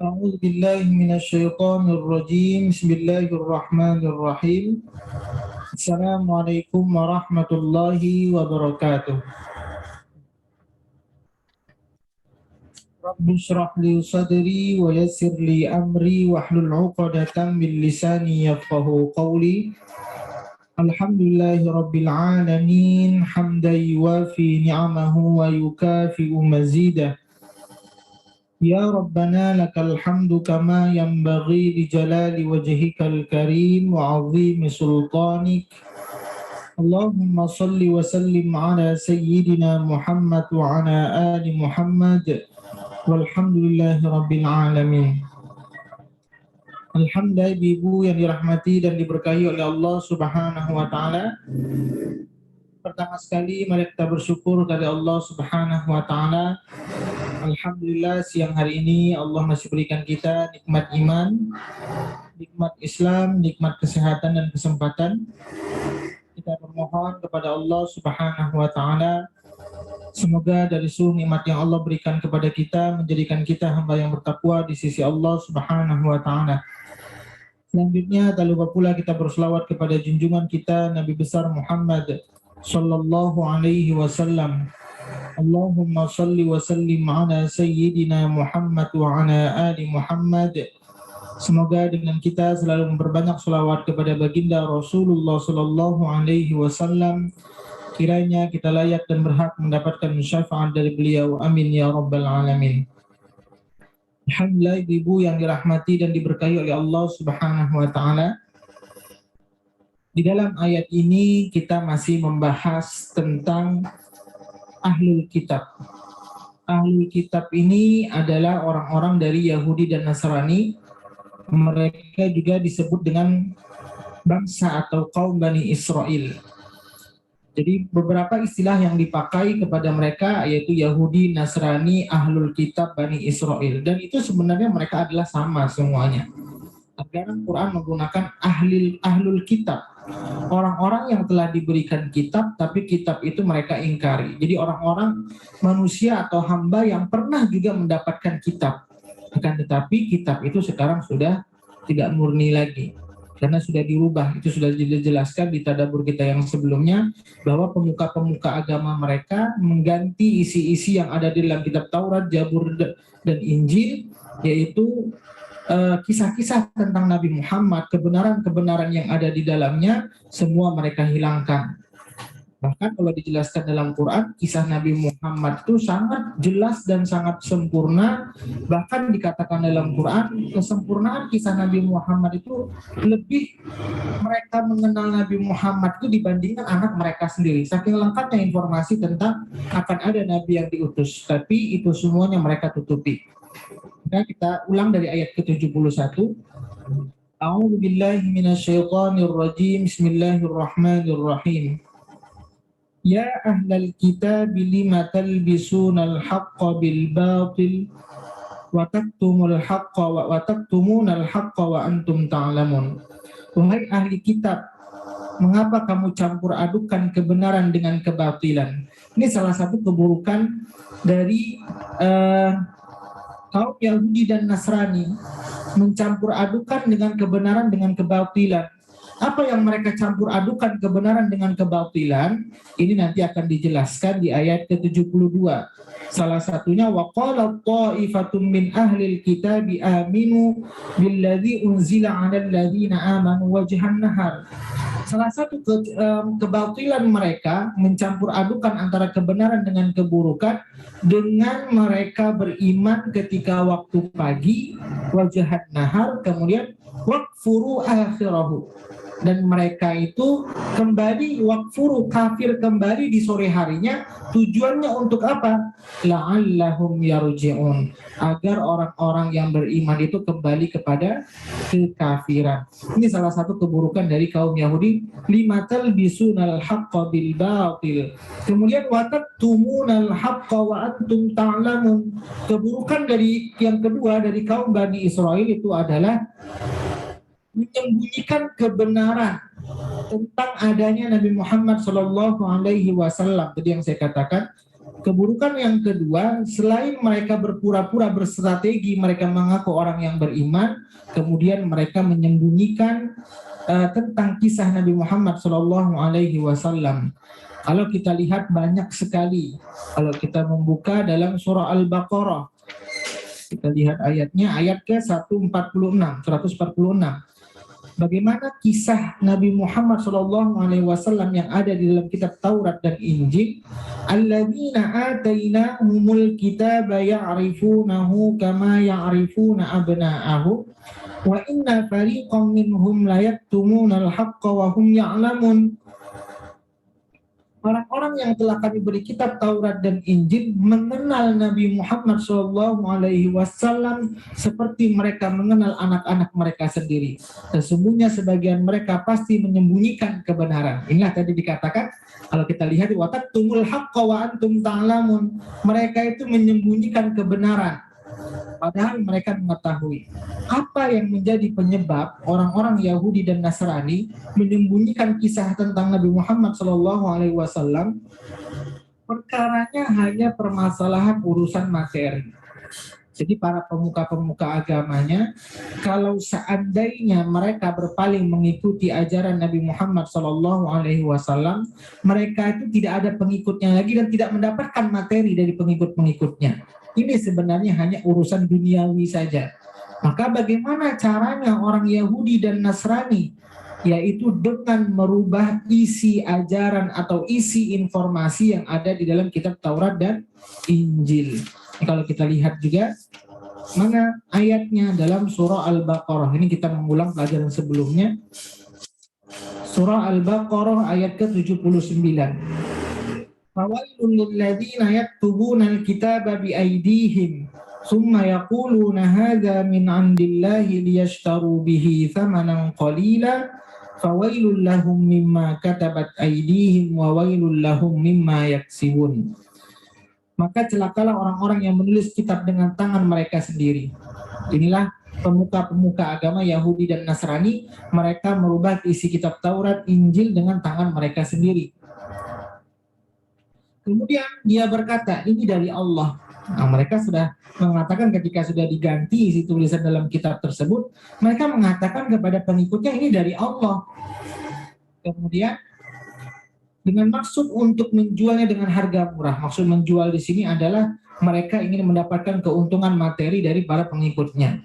أعوذ بالله من الشيطان الرجيم بسم الله الرحمن الرحيم السلام عليكم ورحمة الله وبركاته رب اشرح لي صدري ويسر لي أمري واحلل عقدة من لساني يفقه قولي الحمد لله رب العالمين حمدا يوافي نعمه ويكافئ مزيده يا ربنا لك الحمد كما ينبغي لجلال وجهك الكريم وعظيم سلطانك اللهم صل وسلم على سيدنا محمد وعلى آل محمد والحمد لله رب العالمين. Alhamdulillah ibu yang dirahmati dan diberkahi oleh Allah Subhanahu wa taala. Pertama sekali mari kita bersyukur kepada Allah Subhanahu wa taala. Alhamdulillah siang hari ini Allah masih berikan kita nikmat iman, nikmat Islam, nikmat kesehatan dan kesempatan. Kita bermohon kepada Allah Subhanahu wa taala semoga dari seluruh nikmat yang Allah berikan kepada kita menjadikan kita hamba yang bertakwa di sisi Allah Subhanahu wa taala. Selanjutnya tak lupa pula kita berselawat kepada junjungan kita Nabi besar Muhammad sallallahu alaihi wasallam. Allahumma salli wa sallim ala sayyidina Muhammad wa ala ali Muhammad. Semoga dengan kita selalu memperbanyak selawat kepada baginda Rasulullah sallallahu alaihi wasallam, kiranya kita layak dan berhak mendapatkan syafaat dari beliau. Amin ya rabbal alamin. Alhamdulillah ibu yang dirahmati dan diberkahi oleh Allah Subhanahu wa taala. Di dalam ayat ini kita masih membahas tentang Ahlul Kitab. Ahlul Kitab ini adalah orang-orang dari Yahudi dan Nasrani. Mereka juga disebut dengan bangsa atau kaum Bani Israel. Jadi beberapa istilah yang dipakai kepada mereka yaitu Yahudi, Nasrani, Ahlul Kitab, Bani Israel. Dan itu sebenarnya mereka adalah sama semuanya. Al-Quran menggunakan Ahlul Kitab. Orang-orang yang telah diberikan kitab, tapi kitab itu mereka ingkari. Jadi orang-orang manusia atau hamba yang pernah juga mendapatkan kitab. Akan tetapi kitab itu sekarang sudah tidak murni lagi. Karena sudah dirubah, itu sudah dijelaskan di tadabbur kita yang sebelumnya, bahwa pemuka-pemuka agama mereka mengganti isi-isi yang ada di dalam kitab Taurat, Zabur, dan Injil, yaitu kisah-kisah tentang Nabi Muhammad, kebenaran-kebenaran yang ada di dalamnya, semua mereka hilangkan. Bahkan kalau dijelaskan dalam Quran, kisah Nabi Muhammad itu sangat jelas dan sangat sempurna. Bahkan dikatakan dalam Quran, kesempurnaan kisah Nabi Muhammad itu lebih mereka mengenal Nabi Muhammad itu dibandingkan anak mereka sendiri. Saking lengkapnya informasi tentang akan ada Nabi yang diutus. Tapi itu semuanya mereka tutupi. Nah, kita ulang dari ayat ke-71. A'udzu billahi minasyaitonir rajim. Bismillahirrahmanirrahim. Ya ahlal kitab lima talbisunal haqqa bil batil wa taktumul haqqa wa taktumunal haqqa wa antum ta'lamun. Wahai ahli kitab, mengapa kamu campur adukan kebenaran dengan kebatilan? Ini salah satu keburukan dari kaum Yahudi dan Nasrani, mencampur adukan dengan kebenaran dengan kebatilan. Apa yang mereka campur adukan kebenaran dengan kebatilan, ini nanti akan dijelaskan di ayat ke-72. Salah satunya waqala ta'ifatum min ahlil kitabi aminu billadzi unzila 'alal ladzina amanu wajhan nahar. Salah satu kebatilan mereka mencampur adukan antara kebenaran dengan keburukan dengan mereka beriman ketika waktu pagi wajahat nahar, kemudian wakfuru akhirahu, dan mereka itu kembali wakfuru, kafir kembali di sore harinya. Tujuannya untuk apa? La'allahum yarji'un, agar orang-orang yang beriman itu kembali kepada kekafiran. Ini salah satu keburukan dari kaum Yahudi. Limatal bisunal haqqa bil batil. Kemudian wataktumunal haqqa wa antum ta'lamun. Keburukan dari yang kedua dari kaum Bani Israel itu adalah menyembunyikan kebenaran tentang adanya Nabi Muhammad Shallallahu Alaihi Wasallam. Tadi yang saya katakan, Keburukan yang kedua, selain mereka berpura-pura berstrategi, mereka mengaku orang yang beriman, kemudian mereka menyembunyikan tentang kisah Nabi Muhammad SAW. Kalau kita lihat banyak sekali, kalau kita membuka dalam surah Al-Baqarah, kita lihat ayatnya, ayat ke-146, 146. Bagaimana kisah Nabi Muhammad SAW yang ada di dalam kitab Taurat dan Injil. Alladzina atainahumul kitaba ya'rifunahu kama ya'rifuna abna'ahum wa inna fariqan minhum la yaktumunal haqqa wa hum ya'lamun. Orang-orang yang telah kami beri kitab Taurat dan Injil mengenal Nabi Muhammad SAW seperti mereka mengenal anak-anak mereka sendiri. Sesungguhnya sebagian mereka pasti menyembunyikan kebenaran. Inilah tadi dikatakan, kalau kita lihat di watak tumul haqqa wa antum ta'lamun. Mereka itu menyembunyikan kebenaran, padahal mereka mengetahui. Apa yang menjadi penyebab orang-orang Yahudi dan Nasrani menyembunyikan kisah tentang Nabi Muhammad SAW? Perkaranya hanya permasalahan urusan materi. Jadi para pemuka-pemuka agamanya, kalau seandainya mereka berpaling mengikuti ajaran Nabi Muhammad SAW, mereka itu tidak ada pengikutnya lagi dan tidak mendapatkan materi dari pengikut-pengikutnya. Ini sebenarnya hanya urusan duniawi saja. Maka bagaimana caranya orang Yahudi dan Nasrani? Yaitu dengan merubah isi ajaran atau isi informasi yang ada di dalam kitab Taurat dan Injil. Kalau kita lihat juga mana ayatnya dalam surah Al-Baqarah. Ini kita mengulang pelajaran sebelumnya. Surah Al-Baqarah ayat ke-79. Fawailul lilladzina yaktubuna al-kitaba biaydihim thumma yaquluna hadza min 'indillahi liyashtaru bihi thamanan qalila fawailul lahum mimma katabat aydihim wa wailul lahum mimma yaksibun. Maka celakalah orang-orang yang menulis kitab dengan tangan mereka sendiri. Inilah pemuka-pemuka agama Yahudi dan Nasrani, mereka merubah isi kitab Taurat, Injil dengan tangan mereka sendiri. Kemudian dia berkata, ini dari Allah. Nah, mereka sudah mengatakan ketika sudah diganti isi tulisan dalam kitab tersebut, mereka mengatakan kepada pengikutnya ini dari Allah. Kemudian dengan maksud untuk menjualnya dengan harga murah. Maksud menjual di sini adalah mereka ingin mendapatkan keuntungan materi dari para pengikutnya.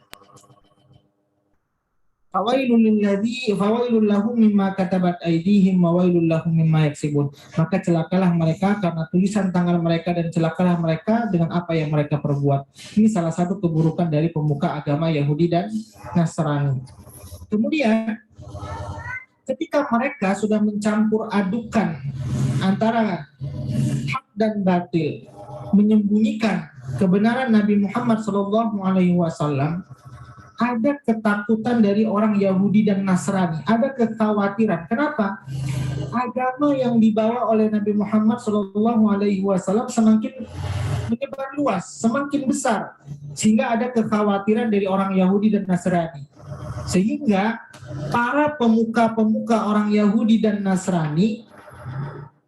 Fawailul lahum mimma katabat aydihim wa wailul lahum mimma yaksibun. Maka celakalah mereka karena tulisan tangan mereka dan celakalah mereka dengan apa yang mereka perbuat. Ini salah satu keburukan dari pemuka agama Yahudi dan Nasrani. Kemudian ketika mereka sudah mencampur adukan antara hak dan batil, menyembunyikan kebenaran Nabi Muhammad SAW, ada ketakutan dari orang Yahudi dan Nasrani, ada kekhawatiran. Kenapa? Agama yang dibawa oleh Nabi Muhammad SAW semakin menyebar luas, semakin besar, sehingga ada kekhawatiran dari orang Yahudi dan Nasrani. Sehingga para pemuka-pemuka orang Yahudi dan Nasrani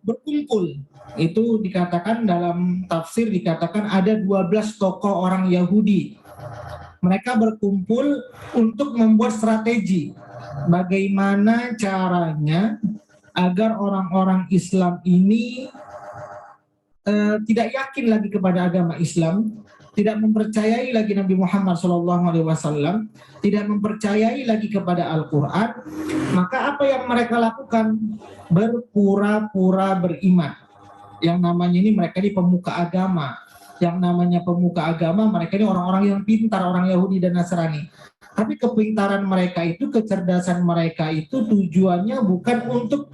berkumpul. Itu dikatakan dalam tafsir, dikatakan ada 12 tokoh orang Yahudi. Mereka berkumpul untuk membuat strategi bagaimana caranya agar orang-orang Islam ini tidak yakin lagi kepada agama Islam, tidak mempercayai lagi Nabi Muhammad SAW, tidak mempercayai lagi kepada Al-Quran. Maka apa yang mereka lakukan? Berpura-pura beriman. Yang namanya ini mereka ini pemuka agama. Yang namanya pemuka agama, mereka ini orang-orang yang pintar, orang Yahudi dan Nasrani. Tapi kepintaran mereka itu, kecerdasan mereka itu tujuannya bukan untuk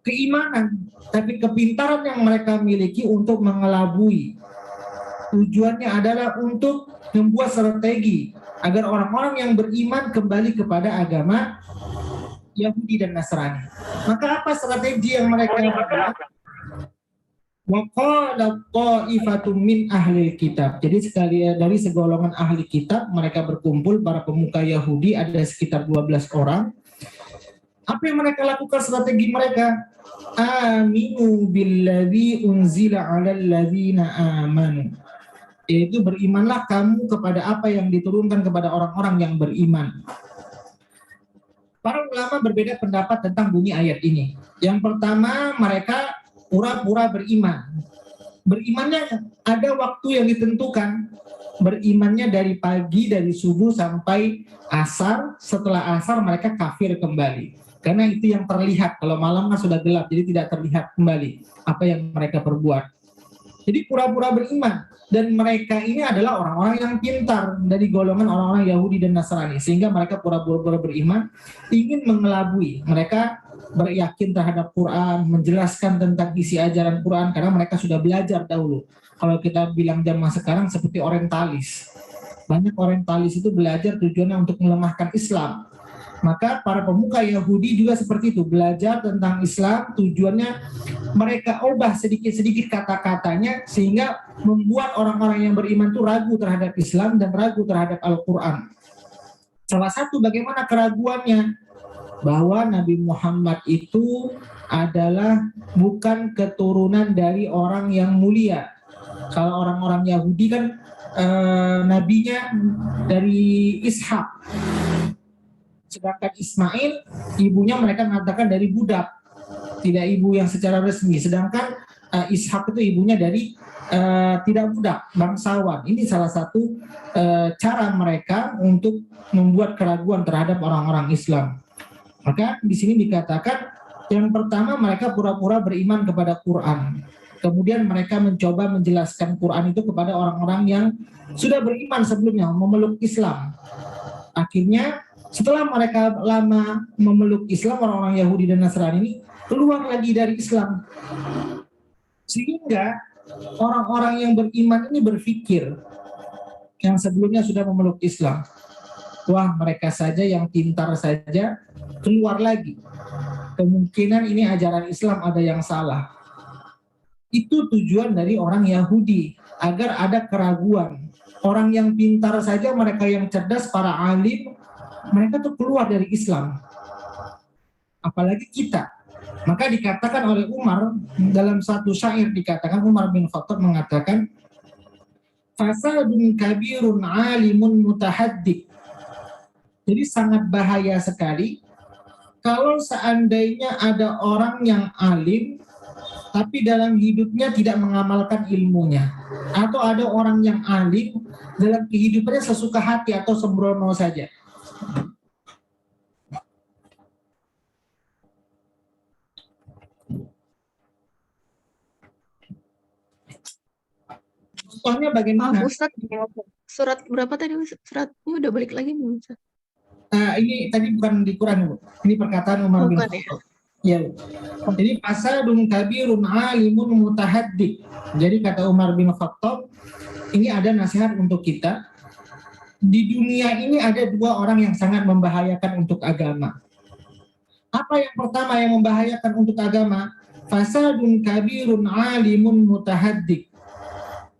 keimanan, tapi kepintaran yang mereka miliki untuk mengelabui. Tujuannya adalah untuk membuat strategi agar orang-orang yang beriman kembali kepada agama Yahudi dan Nasrani. Maka apa strategi yang mereka lakukan? Wa qala ta'ifatum min ahli kitab. Jadi sekali dari segolongan ahli kitab mereka berkumpul, para pemuka Yahudi ada sekitar 12 orang. Apa yang mereka lakukan strategi mereka? aminu billadzi unzila 'alal ladzina amanu, yaitu berimanlah kamu kepada apa yang diturunkan kepada orang-orang yang beriman. Para ulama berbeda pendapat tentang bunyi ayat ini. Yang pertama, mereka pura-pura beriman. Berimannya ada waktu yang ditentukan. Berimannya dari pagi, dari subuh sampai asar. Setelah asar mereka kafir kembali. Karena itu yang terlihat. Kalau malam kan sudah gelap, jadi tidak terlihat kembali apa yang mereka perbuat. Jadi pura-pura beriman. Dan mereka ini adalah orang-orang yang pintar dari golongan orang-orang Yahudi dan Nasrani. Sehingga mereka pura-pura beriman, ingin mengelabui. Mereka beryakin terhadap Quran, menjelaskan tentang isi ajaran Quran, karena mereka sudah belajar dahulu. Kalau kita bilang zaman sekarang seperti orientalis. Banyak orientalis itu belajar tujuannya untuk melemahkan Islam. Maka para pemuka Yahudi juga seperti itu, belajar tentang Islam, tujuannya mereka ubah sedikit-sedikit kata-katanya sehingga membuat orang-orang yang beriman itu ragu terhadap Islam dan ragu terhadap Al-Quran. Salah satu bagaimana keraguannya, bahwa Nabi Muhammad itu adalah bukan keturunan dari orang yang mulia. Kalau orang-orang Yahudi kan nabinya dari Ishak, sedangkan Ismail ibunya mereka mengatakan dari budak, tidak ibu yang secara resmi. Sedangkan Ishak itu ibunya dari tidak budak, bangsawan. Ini salah satu cara mereka untuk membuat keraguan terhadap orang-orang Islam. Maka di sini dikatakan yang pertama mereka pura-pura beriman kepada Quran. Kemudian mereka mencoba menjelaskan Quran itu kepada orang-orang yang sudah beriman sebelumnya, memeluk Islam. Akhirnya setelah mereka lama memeluk Islam, orang-orang Yahudi dan Nasrani ini keluar lagi dari Islam. Sehingga orang-orang yang beriman ini berpikir, yang sebelumnya sudah memeluk Islam, wah mereka saja yang pintar saja keluar lagi. Kemungkinan ini ajaran Islam ada yang salah. Itu tujuan dari orang Yahudi, agar ada keraguan. Orang yang pintar saja, mereka yang cerdas, para alim, mereka tuh keluar dari Islam. Apalagi kita. Maka dikatakan oleh Umar, dalam satu syair dikatakan, Umar bin Khattab mengatakan, fasadun kabirun alimun mutahaddik. Jadi sangat bahaya sekali kalau seandainya ada orang yang alim tapi dalam hidupnya tidak mengamalkan ilmunya, atau ada orang yang alim dalam kehidupannya sesuka hati atau sembrono saja. Contohnya bagaimana? Ustaz, surat berapa tadi? Surat ini udah balik lagi nih, Ustaz. Ini tadi bukan di Quran, Bu. Ini perkataan Umar bin Khattab. Ya. Jadi fasadun kabirun alimun mutahaddik. Jadi kata Umar bin Khattab, ini ada nasihat untuk kita. Di dunia ini ada dua orang yang sangat membahayakan untuk agama. Apa yang pertama yang membahayakan untuk agama? Fasadun kabirun alimun mutahaddik.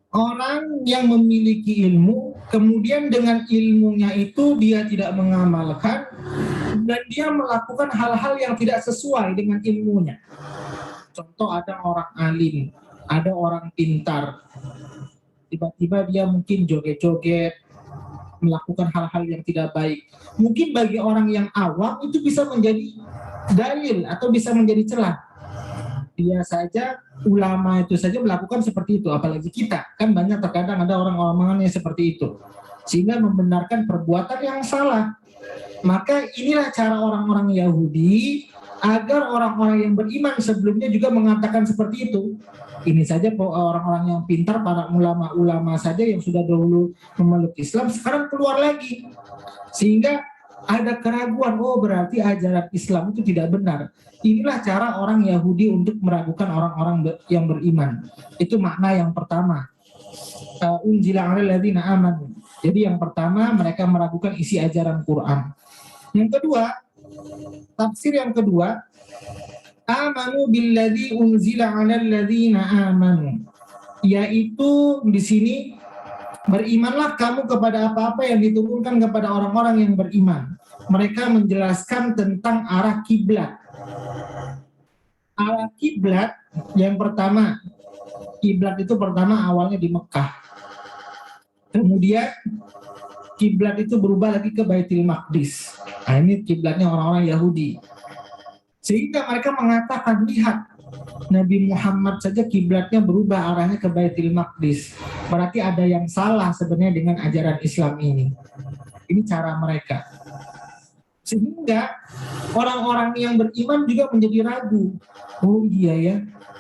Orang yang memiliki ilmu, kemudian dengan ilmunya itu dia tidak mengamalkan, dan dia melakukan hal-hal yang tidak sesuai dengan ilmunya. Contoh, ada orang alim, ada orang pintar, tiba-tiba dia mungkin joget-joget, melakukan hal-hal yang tidak baik. Mungkin bagi orang yang awam itu bisa menjadi dalil atau bisa menjadi celah. Dia saja, ulama itu saja melakukan seperti itu, apalagi kita. Kan banyak terkadang ada orang-orang yang seperti itu, sehingga membenarkan perbuatan yang salah. Maka inilah cara orang-orang Yahudi agar orang-orang yang beriman sebelumnya juga mengatakan seperti itu. Ini saja orang-orang yang pintar, para ulama-ulama saja yang sudah dahulu memeluk Islam, sekarang keluar lagi. Sehingga ada keraguan, oh berarti ajaran Islam itu tidak benar. Inilah cara orang Yahudi untuk meragukan orang-orang yang beriman. Itu makna yang pertama. Unzila 'alal ladzina amanu. Jadi yang pertama, mereka meragukan isi ajaran Quran. Yang kedua, tafsir yang kedua, amanu billadzi unzila 'alal ladzina amanu. Yaitu di sini, berimanlah kamu kepada apa-apa yang diturunkan kepada orang-orang yang beriman. Mereka menjelaskan tentang arah kiblat. Arah kiblat yang pertama, kiblat itu pertama awalnya di Mekah. Kemudian kiblat itu berubah lagi ke Baitul Maqdis. Nah, ini kiblatnya orang-orang Yahudi. Sehingga mereka mengatakan, lihat, Nabi Muhammad saja kiblatnya berubah arahnya ke Baitul Maqdis. Berarti ada yang salah sebenarnya dengan ajaran Islam ini. Ini cara mereka. Sehingga orang-orang yang beriman juga menjadi ragu. Oh iya ya,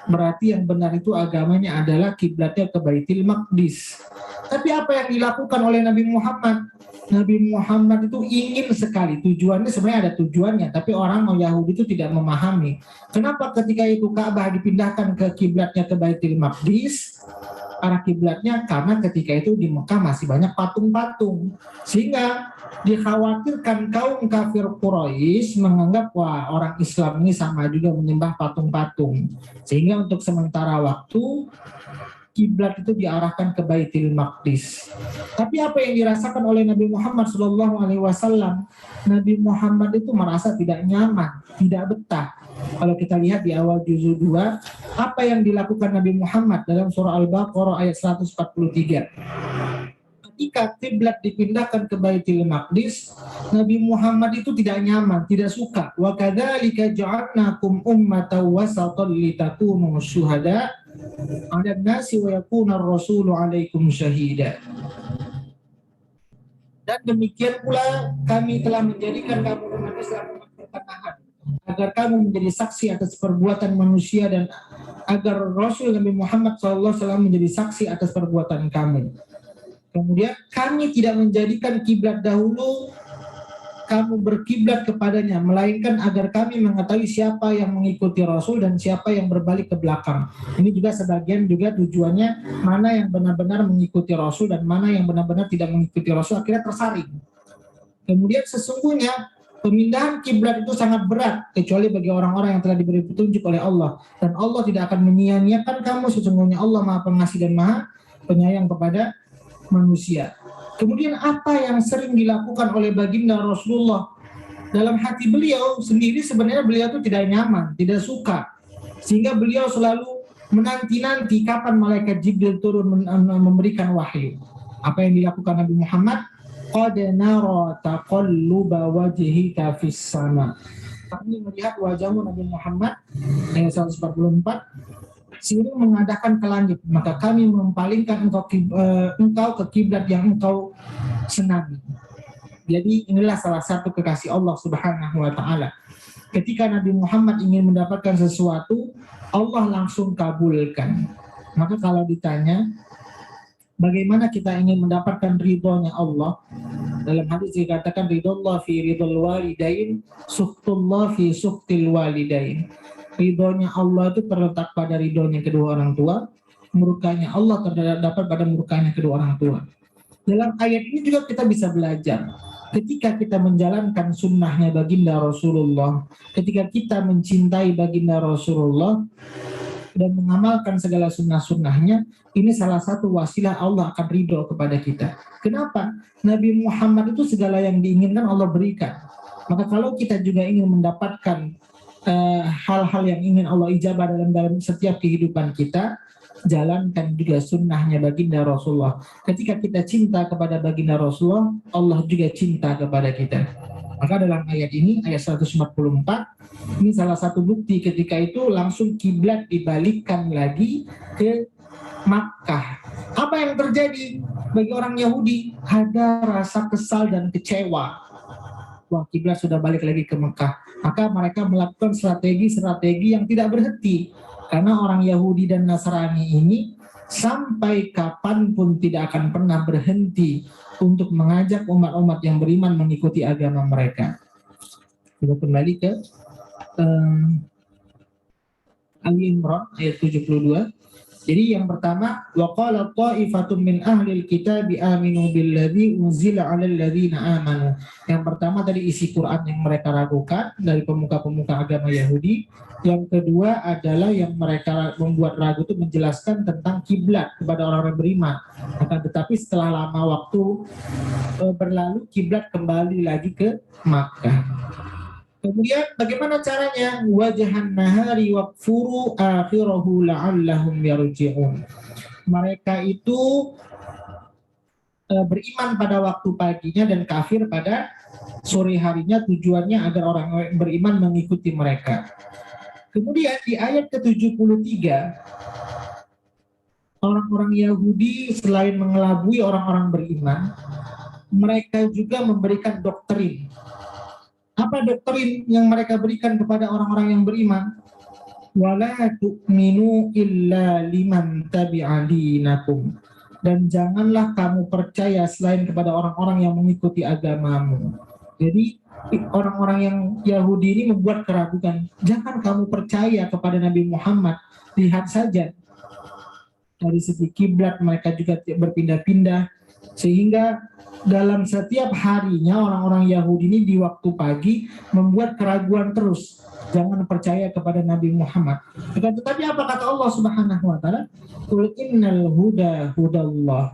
berarti yang benar itu agamanya adalah kiblatnya ke Baitul Maqdis. Tapi apa yang dilakukan oleh Nabi Muhammad? Nabi Muhammad itu ingin sekali, tujuannya sebenarnya ada tujuannya, tapi orang Yahudi itu tidak memahami. Kenapa ketika itu Ka'bah dipindahkan ke kiblatnya ke Baitul Maqdis? Arah kiblatnya karena ketika itu di Mekah masih banyak patung-patung. Sehingga dikhawatirkan kaum kafir Quraisy menganggap wah orang Islam ini sama juga menyembah patung-patung. Sehingga untuk sementara waktu kiblat itu diarahkan ke Baitul Maqdis. Tapi apa yang dirasakan oleh Nabi Muhammad SAW? Nabi Muhammad itu merasa tidak nyaman, tidak betah. Kalau kita lihat di awal juzul 2, apa yang dilakukan Nabi Muhammad dalam surah Al-Baqarah ayat 143. Ketika kiblat dipindahkan ke Baitul Maqdis, Nabi Muhammad itu tidak nyaman, tidak suka. Wa kadzalika ja'alnakum ummatan wasatan litakunu syuhada 'alan nasi wa yakuna ar-rasulu 'alaikum syahida. Dan demikian pula kami telah menjadikan kamu umat Islam pertengahan, agar kamu menjadi saksi atas perbuatan manusia dan agar Rasul Nabi Muhammad SAW menjadi saksi atas perbuatan kamu. Kemudian kami tidak menjadikan kiblat dahulu kamu berkiblat kepadanya, melainkan agar kami mengetahui siapa yang mengikuti Rasul dan siapa yang berbalik ke belakang. Ini juga sebagian juga tujuannya mana yang benar-benar mengikuti Rasul dan mana yang benar-benar tidak mengikuti Rasul, akhirnya tersaring. Kemudian sesungguhnya pemindahan kiblat itu sangat berat kecuali bagi orang-orang yang telah diberi petunjuk oleh Allah, dan Allah tidak akan menyia-nyiakan kamu. Sesungguhnya Allah Maha Pengasih dan Maha Penyayang kepada manusia. Kemudian apa yang sering dilakukan oleh baginda Rasulullah? Dalam hati beliau sendiri sebenarnya beliau itu tidak nyaman, tidak suka. Sehingga beliau selalu menanti-nanti kapan malaikat Jibril turun memberikan wahyu. Apa yang dilakukan Nabi Muhammad? Qad nara taqalluba wajhika fis sama. Kami melihat wajahmu Nabi Muhammad ayat 144 sering mengadakan ke langit, maka kami mempalingkan engkau ke kiblat yang engkau senangi. Jadi inilah salah satu kekasih Allah Subhanahu wa taala. Ketika Nabi Muhammad ingin mendapatkan sesuatu, Allah langsung kabulkan. Maka kalau ditanya bagaimana kita ingin mendapatkan ridhonya Allah, dalam hadis dikatakan ridhollah fi ridhol walidain, suhtullah fi suhtil walidain. Ridhonya Allah itu terletak pada ridhonya kedua orang tua, murkanya Allah terdapat pada murkanya kedua orang tua. Dalam ayat ini juga kita bisa belajar, ketika kita menjalankan sunnahnya baginda Rasulullah, ketika kita mencintai baginda Rasulullah dan mengamalkan segala sunnah-sunnahnya, ini salah satu wasilah Allah akan ridho kepada kita. Kenapa? Nabi Muhammad itu segala yang diinginkan Allah berikan. Maka kalau kita juga ingin mendapatkan hal-hal yang ingin Allah ijabah dalam setiap kehidupan kita, jalankan juga sunnahnya baginda Rasulullah. Ketika kita cinta kepada baginda Rasulullah, Allah juga cinta kepada kita. Maka dalam ayat ini, ayat 144, ini salah satu bukti ketika itu langsung kiblat dibalikkan lagi ke Makkah. Apa yang terjadi bagi orang Yahudi? Ada rasa kesal dan kecewa. Wah, kiblat sudah balik lagi ke Mekah. Maka mereka melakukan strategi-strategi yang tidak berhenti. Karena orang Yahudi dan Nasrani ini sampai kapanpun tidak akan pernah berhenti untuk mengajak umat-umat yang beriman mengikuti agama mereka. Kita kembali ke Ali Imran ayat 72. Jadi yang pertama, wa qala ta'ifatun min ahlil kitabi aminu billadzi unzila 'alal ladzina amanu. Yang pertama tadi isi Quran yang mereka ragukan dari pemuka-pemuka agama Yahudi. Yang kedua adalah yang mereka membuat ragu itu menjelaskan tentang kiblat kepada orang-orang beriman. Akan tetapi setelah lama waktu berlalu, kiblat kembali lagi ke Makkah. Kemudian bagaimana caranya? Wajahan nahari waqfuru akhirahu la'allahum yarji'un. Mereka itu beriman pada waktu paginya dan kafir pada sore harinya, tujuannya agar orang beriman mengikuti mereka. Kemudian di ayat ke-73, orang-orang Yahudi selain mengelabui orang-orang beriman, mereka juga memberikan doktrin. Apa doktrin yang mereka berikan kepada orang-orang yang beriman? Wala tu'minu illa liman tabi'a dinakum. Dan janganlah kamu percaya selain kepada orang-orang yang mengikuti agamamu. Jadi orang-orang yang Yahudi ini membuat keraguan. Jangan kamu percaya kepada Nabi Muhammad. Lihat saja. Dari segi kiblat mereka juga berpindah-pindah. Sehingga dalam setiap harinya orang-orang Yahudi ini di waktu pagi membuat keraguan terus. Jangan percaya kepada Nabi Muhammad. Tetapi apa kata Allah Subhanahu wa taala? Qul innal huda hudallah.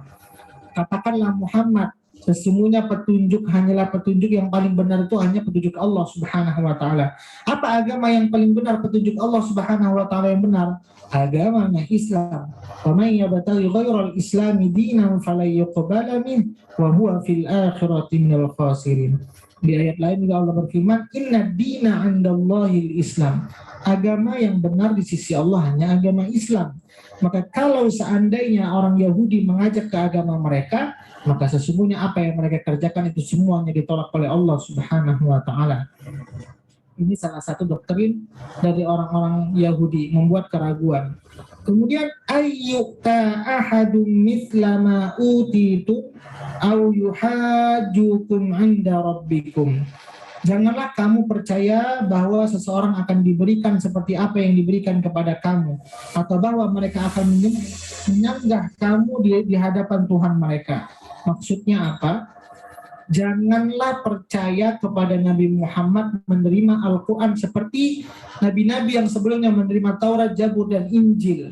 Katakanlah Muhammad, sesungguhnya petunjuk hanyalah petunjuk yang paling benar itu hanya petunjuk Allah Subhanahu wa taala. Apa agama yang paling benar? Petunjuk Allah Subhanahu wa taala yang benar. Agamanya Islam. Wa may yabtaghi ghairal islami dinan falan yuqbala min wa huwa fil akhirati minal khasirin. Di ayat lain juga Allah berfirman, Inna dina 'indallahil Islam. Agama yang benar di sisi Allah hanya agama Islam. Maka kalau seandainya orang Yahudi mengajak ke agama mereka, maka sesungguhnya apa yang mereka kerjakan itu semuanya ditolak oleh Allah Subhanahu wa taala. Ini salah satu doktrin dari orang-orang Yahudi, membuat keraguan. Kemudian ayyuka ahadum mithla ma utitu au yuhajjukum 'inda rabbikum. Janganlah kamu percaya bahwa seseorang akan diberikan seperti apa yang diberikan kepada kamu, atau bahwa mereka akan menyanggah kamu di hadapan Tuhan mereka. Maksudnya apa? Janganlah percaya kepada Nabi Muhammad menerima Al-Quran seperti nabi-nabi yang sebelumnya menerima Taurat, Zabur, dan Injil.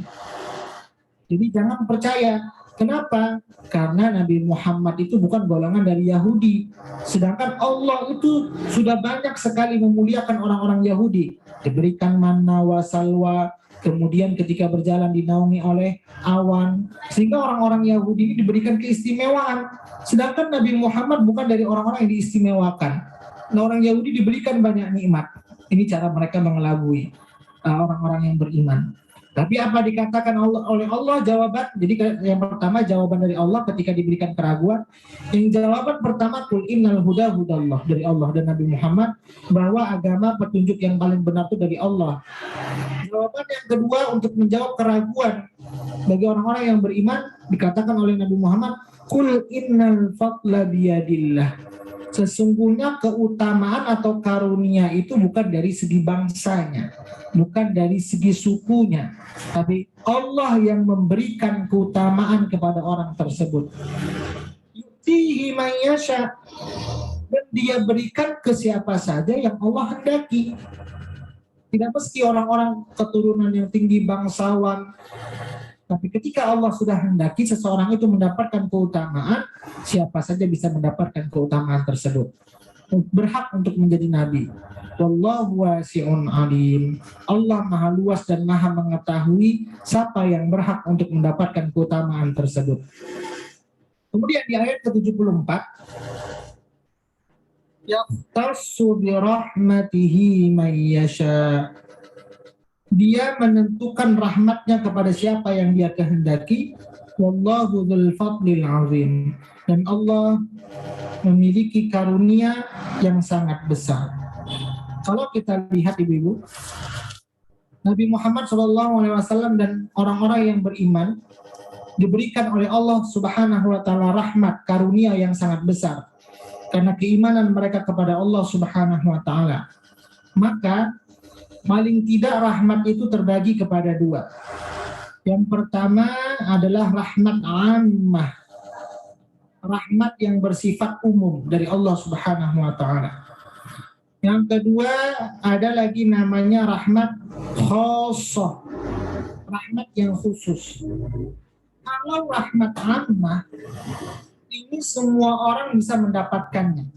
Jadi jangan percaya. Kenapa? Karena Nabi Muhammad itu bukan golongan dari Yahudi. Sedangkan Allah itu sudah banyak sekali memuliakan orang-orang Yahudi. Diberikan manna wa salwa, kemudian ketika berjalan dinaungi oleh awan. Sehingga orang-orang Yahudi ini diberikan keistimewaan. Sedangkan Nabi Muhammad bukan dari orang-orang yang diistimewakan. Nah, orang Yahudi diberikan banyak nikmat. Ini cara mereka mengelabui orang-orang yang beriman. Tapi apa dikatakan oleh Allah jawaban? Jadi yang pertama jawaban dari Allah ketika diberikan keraguan. Yang jawaban pertama kul innal huda hudallah, dari Allah dan Nabi Muhammad, bahwa agama petunjuk yang paling benar itu dari Allah. Jawaban yang kedua untuk menjawab keraguan bagi orang-orang yang beriman dikatakan oleh Nabi Muhammad, kul innal fadla biyadillah. Sesungguhnya keutamaan atau karunia itu bukan dari segi bangsanya, bukan dari segi sukunya, tapi Allah yang memberikan keutamaan kepada orang tersebut. Yu'tihi man yasha, dan dia berikan ke siapa saja yang Allah hendaki. Tidak mesti orang-orang keturunan yang tinggi, bangsawan. Tapi ketika Allah sudah hendaki seseorang itu mendapatkan keutamaan, siapa saja bisa mendapatkan keutamaan tersebut. Berhak untuk menjadi nabi. Wallahu wasi'un alim. Allah maha luas dan maha mengetahui siapa yang berhak untuk mendapatkan keutamaan tersebut. Kemudian di ayat ke-74, yaqtassu bi rahmatihi man yasha. Dia menentukan rahmatnya kepada siapa yang dia kehendaki. Wallahu dzul fadlil azim. Dan Allah memiliki karunia yang sangat besar. Kalau kita lihat ibu-ibu, Nabi Muhammad SAW dan orang-orang yang beriman diberikan oleh Allah Subhanahu wa taala rahmat, karunia yang sangat besar karena keimanan mereka kepada Allah Subhanahu wa taala. Maka paling tidak rahmat itu terbagi kepada dua. Yang pertama adalah rahmat ammah, rahmat yang bersifat umum dari Allah Subhanahu wa taala. Yang kedua ada lagi namanya rahmat khassah, rahmat yang khusus. Kalau rahmat ammah ini semua orang bisa mendapatkannya.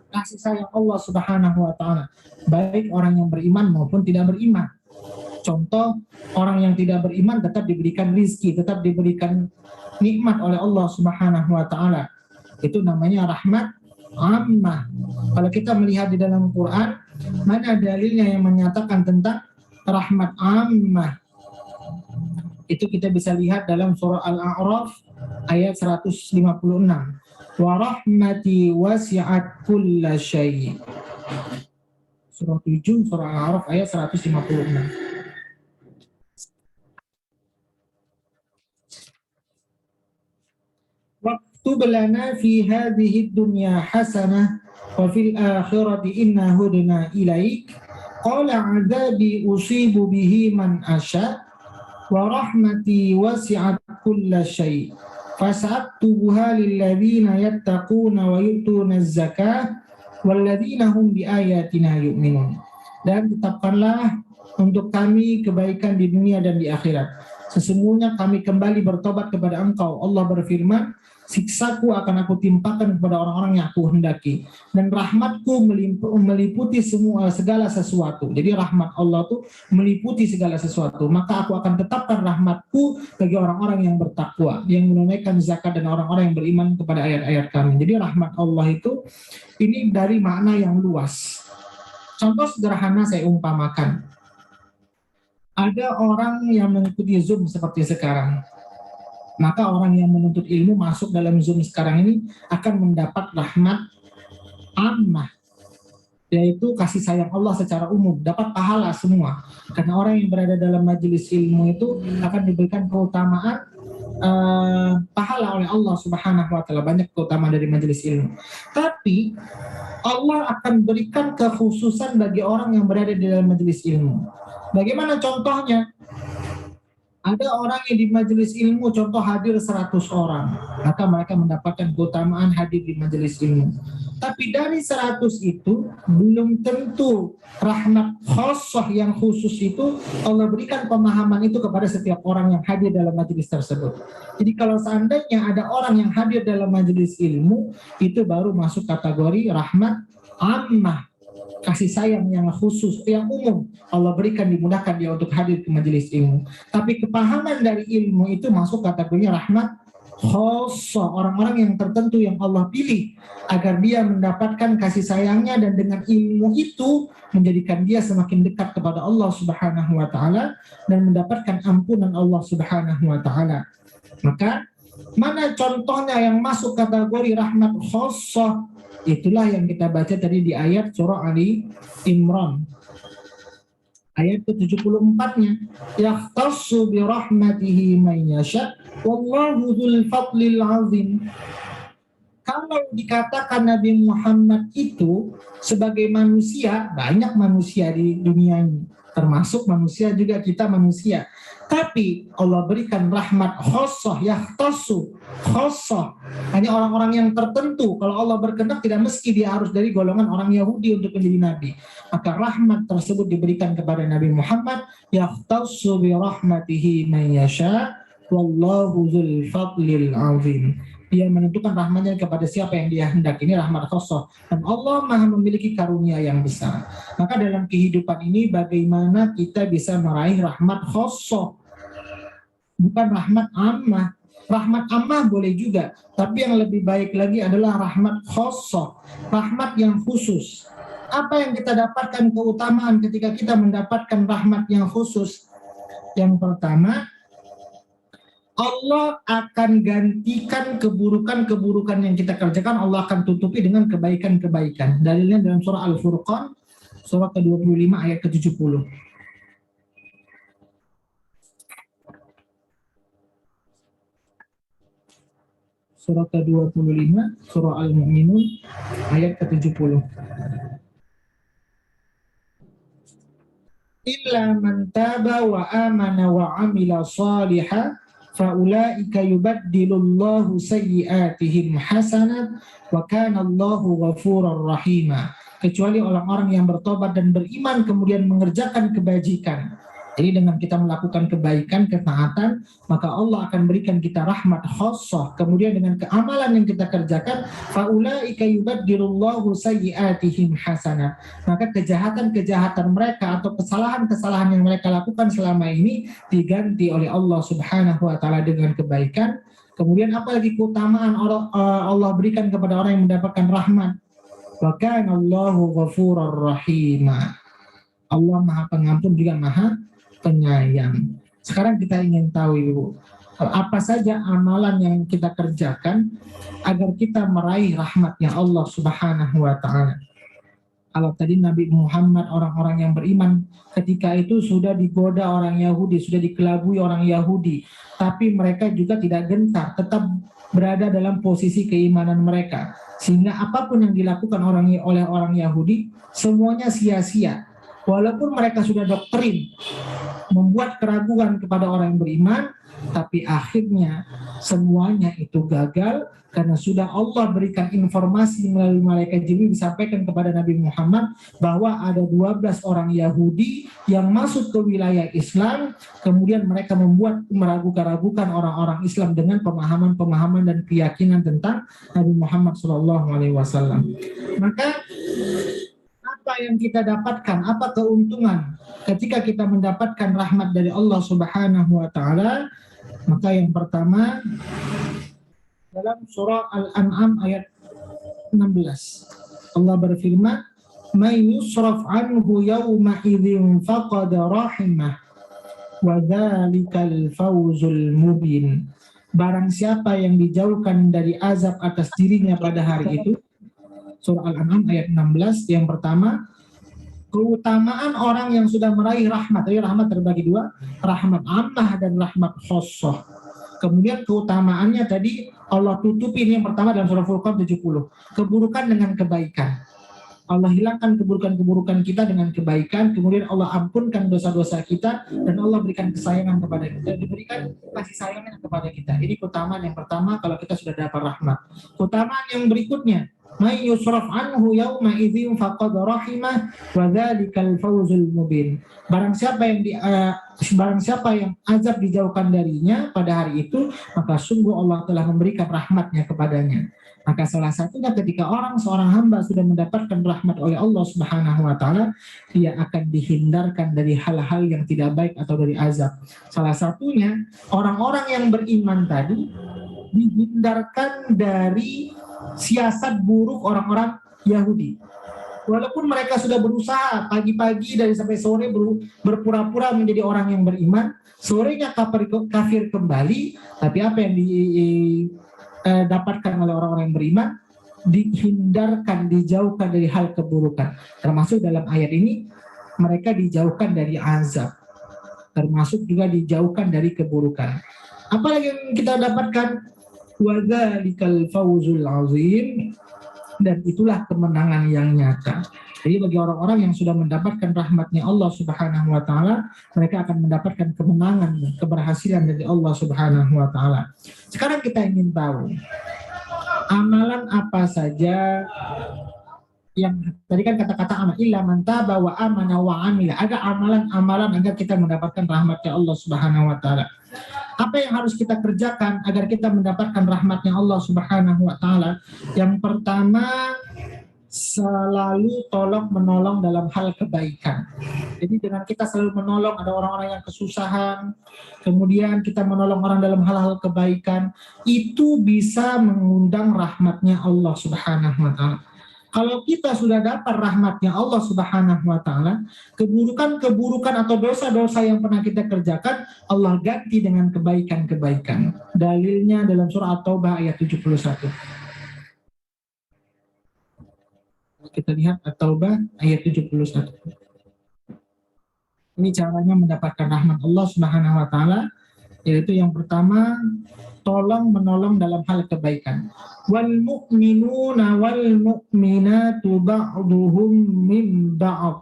kasih sayang Allah Subhanahu wa taala, baik orang yang beriman maupun tidak beriman. Contoh, orang yang tidak beriman tetap diberikan rizki, tetap diberikan nikmat oleh Allah Subhanahu wa taala. Itu namanya rahmat ammah. Kalau kita melihat di dalam Quran, mana dalilnya yang menyatakan tentang rahmat ammah? Itu kita bisa lihat dalam surah Al-A'raf ayat 156. Wa rahmati wasi'at kulla syai'. Surah 7, surah Al-A'raf ayat 156. Waktub lana fi hadhihi dunya hasanah wa fil akhirati inna hudna ilaik. Qala 'adzabi usibu bihi man asya' wa rahmati wasi'at kulla syai' fasa'aktubuha lilladzina yattaquna wa yu'tuna az-zakah walladzina hum biayatina yu'minun. Dan tetapkanlah untuk kami kebaikan di dunia dan di akhirat. Sesungguhnya kami kembali bertobat kepada Engkau. Allah berfirman, siksaku akan aku timpakan kepada orang-orang yang aku hendaki, dan rahmatku meliputi segala sesuatu. Jadi rahmat Allah itu meliputi segala sesuatu. Maka aku akan tetapkan rahmatku bagi orang-orang yang bertakwa, yang menunaikan zakat, dan orang-orang yang beriman kepada ayat-ayat kami. Jadi rahmat Allah itu ini dari makna yang luas. Contoh sederhana saya umpamakan. Ada orang yang mengikuti Zoom seperti sekarang. Maka orang yang menuntut ilmu masuk dalam Zoom sekarang ini akan mendapat rahmat ammah, yaitu kasih sayang Allah secara umum, dapat pahala semua. Karena orang yang berada dalam majelis ilmu itu akan diberikan keutamaan pahala oleh Allah Subhanahu wa taala, banyak keutamaan dari majelis ilmu. Tapi Allah akan berikan kekhususan bagi orang yang berada di dalam majelis ilmu. Bagaimana contohnya? Ada orang yang di majelis ilmu, contoh hadir 100 orang, maka mereka mendapatkan keutamaan hadir di majelis ilmu. Tapi dari 100 itu, belum tentu rahmat khosoh yang khusus itu Allah berikan pemahaman itu kepada setiap orang yang hadir dalam majelis tersebut. Jadi kalau seandainya ada orang yang hadir dalam majelis ilmu, itu baru masuk kategori rahmat ammah, kasih sayang yang khusus, yang umum Allah berikan, dimudahkan dia untuk hadir ke majelis ilmu. Tapi kepahaman dari ilmu itu masuk kategorinya rahmat khosoh, orang-orang yang tertentu yang Allah pilih agar dia mendapatkan kasih sayangnya, dan dengan ilmu itu menjadikan dia semakin dekat kepada Allah Subhanahu wa taala dan mendapatkan ampunan Allah Subhanahu wa taala. Maka mana contohnya yang masuk kategori rahmat khosoh? Itulah yang kita baca tadi di ayat surah Ali Imran. Ayat ke-74-nya. Yahtassu bi rahmatihi man yasha wallahu dzul fadlil azim. Kalau dikatakan Nabi Muhammad itu sebagai manusia, banyak manusia di dunia ini, termasuk manusia juga kita manusia. Tapi Allah berikan rahmat khosoh, yahtassu, khosoh, hanya orang-orang yang tertentu. Kalau Allah berkehendak tidak mesti dia harus dari golongan orang Yahudi untuk menjadi nabi. Maka rahmat tersebut diberikan kepada Nabi Muhammad, yahtassu bi rahmatihi man yasha wallahu dzul fadlil azim. Dia menentukan rahmatnya kepada siapa yang dia hendak. Ini rahmat khosoh. Dan Allah maha memiliki karunia yang besar. Maka dalam kehidupan ini bagaimana kita bisa meraih rahmat khosoh, bukan rahmat ammah. Rahmat ammah boleh juga, tapi yang lebih baik lagi adalah rahmat khosoh, rahmat yang khusus. Apa yang kita dapatkan keutamaan ketika kita mendapatkan rahmat yang khusus? Yang pertama, Allah akan gantikan keburukan-keburukan yang kita kerjakan, Allah akan tutupi dengan kebaikan-kebaikan. Dalilnya dalam surah Al-Furqan, surah ke-25 ayat ke-70. Surah ke-25, surah Al-Mu'minun, ayat ke-70. Illa man taba wa amana wa amila salihah faulaika yubaddilullahu sayyi'atihim hasanat wa kana Allahu ghafurur rahima. Kecuali orang-orang yang bertobat dan beriman kemudian mengerjakan kebajikan. Jadi dengan kita melakukan kebaikan, ketaatan, maka Allah akan berikan kita rahmat khassah. Kemudian dengan keamalan yang kita kerjakan, faulaika yubaddilullahu sayyi'atihim hasanah. Maka kejahatan-kejahatan mereka atau kesalahan-kesalahan yang mereka lakukan selama ini diganti oleh Allah Subhanahu wa taala dengan kebaikan. Kemudian apalagi keutamaan Allah berikan kepada orang yang mendapatkan rahmat. Wa kana Allahu ghafurur rahima. Allah Maha Pengampun juga Maha Penyayang. Sekarang kita ingin tahu Ibu, apa saja amalan yang kita kerjakan agar kita meraih rahmatnya Allah Subhanahu wa taala. Kalau tadi Nabi Muhammad, orang-orang yang beriman ketika itu sudah digoda orang Yahudi, sudah dikelabui orang Yahudi, tapi mereka juga tidak gentar, tetap berada dalam posisi keimanan mereka. Sehingga apapun yang dilakukan oleh orang Yahudi, semuanya sia-sia. Walaupun mereka sudah doktrin, membuat keraguan kepada orang yang beriman, tapi akhirnya semuanya itu gagal karena sudah Allah berikan informasi melalui malaikat Jibril disampaikan kepada Nabi Muhammad bahwa ada 12 orang Yahudi yang masuk ke wilayah Islam, kemudian mereka membuat meragukan orang-orang Islam dengan pemahaman-pemahaman dan keyakinan tentang Nabi Muhammad SAW. Maka apa yang kita dapatkan, apa keuntungan ketika kita mendapatkan rahmat dari Allah Subhanahu wa taala? Maka yang pertama dalam surah Al-An'am ayat 16 Allah berfirman, "May yusraf anhu yawma idzin faqad rahimah wa dzalikal fawzul mubin." Barang siapa yang dijauhkan dari azab atas dirinya pada hari itu. Surah Al-An'am ayat 16, yang pertama, keutamaan orang yang sudah meraih rahmat. Jadi rahmat terbagi dua, rahmat ammah dan rahmat khassah. Kemudian keutamaannya tadi Allah tutupi, ini yang pertama dalam surah Furqan 70. Keburukan dengan kebaikan. Allah hilangkan keburukan-keburukan kita dengan kebaikan, kemudian Allah ampunkan dosa-dosa kita, dan Allah berikan kesayangan kepada kita, diberikan kasih sayangnya kepada kita. Ini keutamaan yang pertama kalau kita sudah dapat rahmat. Keutamaan yang berikutnya, may yusraf anhu yawma idzin faqad rahimah wa dzalikal fawzul mubin. Barang siapa yang azab dijauhkan darinya pada hari itu, maka sungguh Allah telah memberikan rahmatnya kepadanya. Maka salah satunya ketika seorang hamba sudah mendapatkan rahmat oleh Allah Subhanahu wa taala, dia akan dihindarkan dari hal-hal yang tidak baik atau dari azab. Salah satunya orang-orang yang beriman tadi dihindarkan dari siasat buruk orang-orang Yahudi. Walaupun mereka sudah berusaha pagi-pagi dari sampai sore berpura-pura menjadi orang yang beriman, sorenya kafir kembali, tapi apa yang dapatkan oleh orang-orang yang beriman, dihindarkan, dijauhkan dari hal keburukan. Termasuk dalam ayat ini mereka dijauhkan dari azab, termasuk juga dijauhkan dari keburukan. Apalagi yang kita dapatkan? Wa dzalikal fawzul azim, dan itulah kemenangan yang nyata. Jadi bagi orang-orang yang sudah mendapatkan rahmatnya Allah Subhanahu wa taala, mereka akan mendapatkan kemenangan, keberhasilan dari Allah Subhanahu wa taala. Sekarang kita ingin tahu amalan apa saja yang tadi kan kata-kata amal, illa man taba wa amana wa amila. Ada amalan-amalan agar kita mendapatkan rahmatnya Allah Subhanahu wa taala. Apa yang harus kita kerjakan agar kita mendapatkan rahmatnya Allah Subhanahu wa taala? Yang pertama, selalu tolong menolong dalam hal kebaikan. Jadi dengan kita selalu menolong, ada orang-orang yang kesusahan, kemudian kita menolong orang dalam hal-hal kebaikan, itu bisa mengundang rahmatnya Allah Subhanahu wa taala. Kalau kita sudah dapat rahmatnya Allah Subhanahu wa taala, keburukan-keburukan atau dosa-dosa yang pernah kita kerjakan, Allah ganti dengan kebaikan-kebaikan. Dalilnya dalam surah At-Taubah ayat 71. Kita lihat At-Taubah ayat 71. Ini caranya mendapatkan rahmat Allah Subhanahu wa taala, yaitu yang pertama, tolong menolong dalam hal kebaikan. Wal mu'minuna wal mu'minatu ba'duhum min ba'd.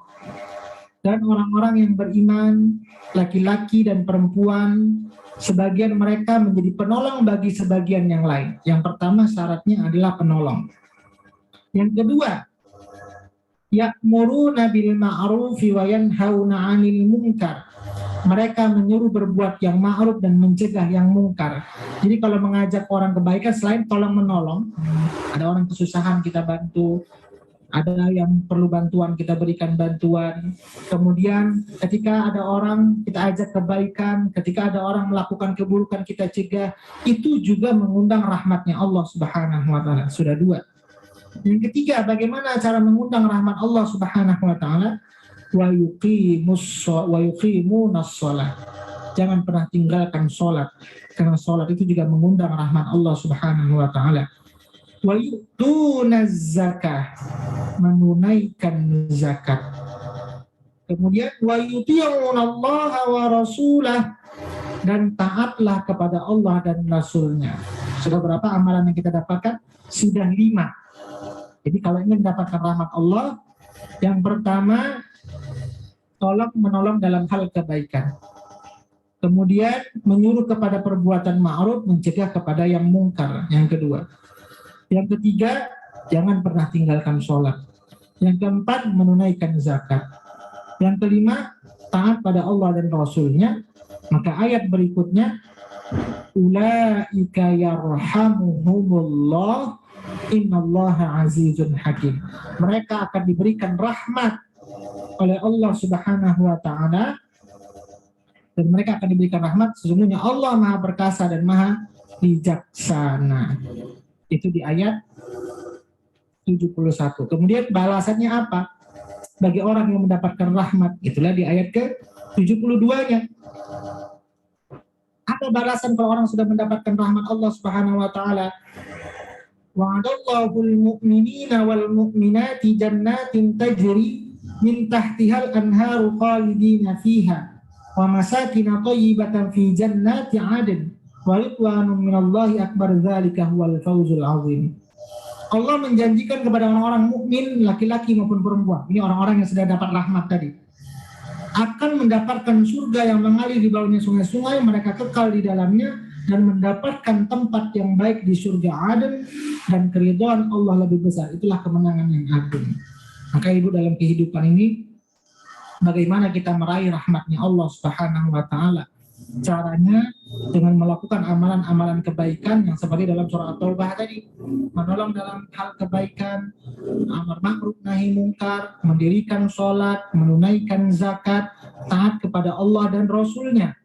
Dan orang-orang yang beriman, laki-laki dan perempuan, sebagian mereka menjadi penolong bagi sebagian yang lain. Yang pertama syaratnya adalah penolong. Yang kedua, ya'muruna bil ma'rufi wa yanhauna 'anil munkar. Mereka menyuruh berbuat yang ma'ruf dan mencegah yang mungkar. Jadi kalau mengajak orang kebaikan, selain tolong menolong, ada orang kesusahan kita bantu, ada yang perlu bantuan kita berikan bantuan. Kemudian ketika ada orang kita ajak kebaikan, ketika ada orang melakukan keburukan kita cegah, itu juga mengundang rahmatnya Allah Subhanahu wa taala. Sudah dua. Yang ketiga, bagaimana cara mengundang rahmat Allah Subhanahu wa taala? Wa yuqimunas shalah. Jangan pernah tinggalkan sholat, karena sholat itu juga mengundang rahmat Allah Subhanahu wa taala. Wa yu'tunaz zakah, menunaikan zakat. Kemudian wa yuti'unallaha wa rasulah, dan taatlah kepada Allah dan Rasulnya. Sudah berapa amalan yang kita dapatkan? Sudah 5. Jadi kalau ingin mendapatkan rahmat Allah, yang pertama, tolong menolong dalam hal kebaikan. Kemudian menyuruh kepada perbuatan ma'ruf, mencegah kepada yang mungkar. Yang kedua. Yang ketiga, jangan pernah tinggalkan sholat. Yang keempat, menunaikan zakat. Yang kelima, taat pada Allah dan Rasulnya. Maka ayat berikutnya, ulaika yarhamuhumullah innallaha azizun hakim. Mereka akan diberikan rahmat oleh Allah Subhanahu wa taala, dan mereka akan diberikan rahmat, sesungguhnya Allah Maha Perkasa dan Maha Bijaksana. Itu di ayat 71. Kemudian balasannya apa? Bagi orang yang mendapatkan rahmat, itulah di ayat ke-72-nya. Apa balasan kalau orang sudah mendapatkan rahmat Allah Subhanahu wa taala? Wa'adallahu al-mu'minina wal mu'minati jannatin tajri min tahtihal anharu khalidina fiha wa masakin thayyibatan fi jannati 'adn wa ridwanun minallahi akbar, dzalika huwal fawzul 'azim. Allah menjanjikan kepada orang-orang mukmin laki-laki maupun perempuan, ini orang-orang yang sudah dapat rahmat tadi, akan mendapatkan surga yang mengalir di bawahnya sungai-sungai, mereka kekal di dalamnya dan mendapatkan tempat yang baik di surga Aden, dan keridhaan Allah lebih besar. Itulah kemenangan yang agung. Maka ibu, dalam kehidupan ini bagaimana kita meraih rahmatnya Allah Subhanahu wa taala? Caranya dengan melakukan amalan-amalan kebaikan yang seperti dalam surah At-Taubah tadi, menolong dalam hal kebaikan, amar ma'ruf nahi mungkar, mendirikan sholat, menunaikan zakat, taat kepada Allah dan Rasulnya.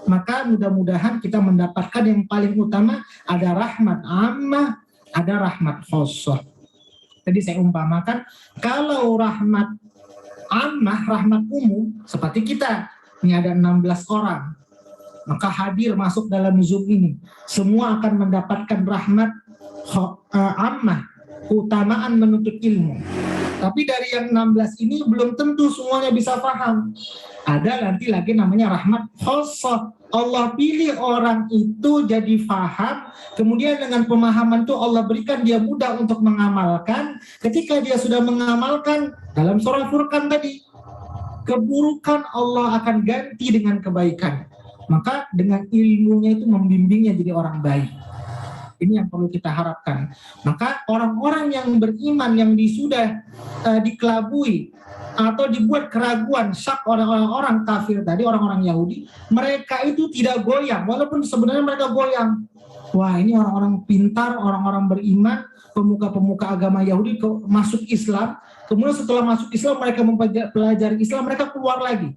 Maka mudah-mudahan kita mendapatkan yang paling utama, ada rahmat ammah, ada rahmat khossah. Tadi saya umpamakan, kalau rahmat ammah, rahmat umum, seperti kita, ini ada 16 orang, maka hadir masuk dalam Zoom ini, semua akan mendapatkan rahmat ammah, keutamaan menuntut ilmu. Tapi dari yang 16 ini belum tentu semuanya bisa paham. Ada nanti lagi namanya rahmat khossah. Allah pilih orang itu jadi faham, kemudian dengan pemahaman itu Allah berikan dia mudah untuk mengamalkan. Ketika dia sudah mengamalkan, dalam surah Furqan tadi, keburukan Allah akan ganti dengan kebaikan. Maka dengan ilmunya itu membimbingnya jadi orang baik. Ini yang perlu kita harapkan. Maka orang-orang yang beriman yang sudah dikelabui atau dibuat keraguan, syak oleh orang-orang kafir tadi, orang-orang Yahudi, mereka itu tidak goyang, walaupun sebenarnya mereka goyang. Wah, ini orang-orang pintar, orang-orang beriman, pemuka-pemuka agama Yahudi masuk Islam, kemudian setelah masuk Islam mereka mempelajari Islam, mereka keluar lagi.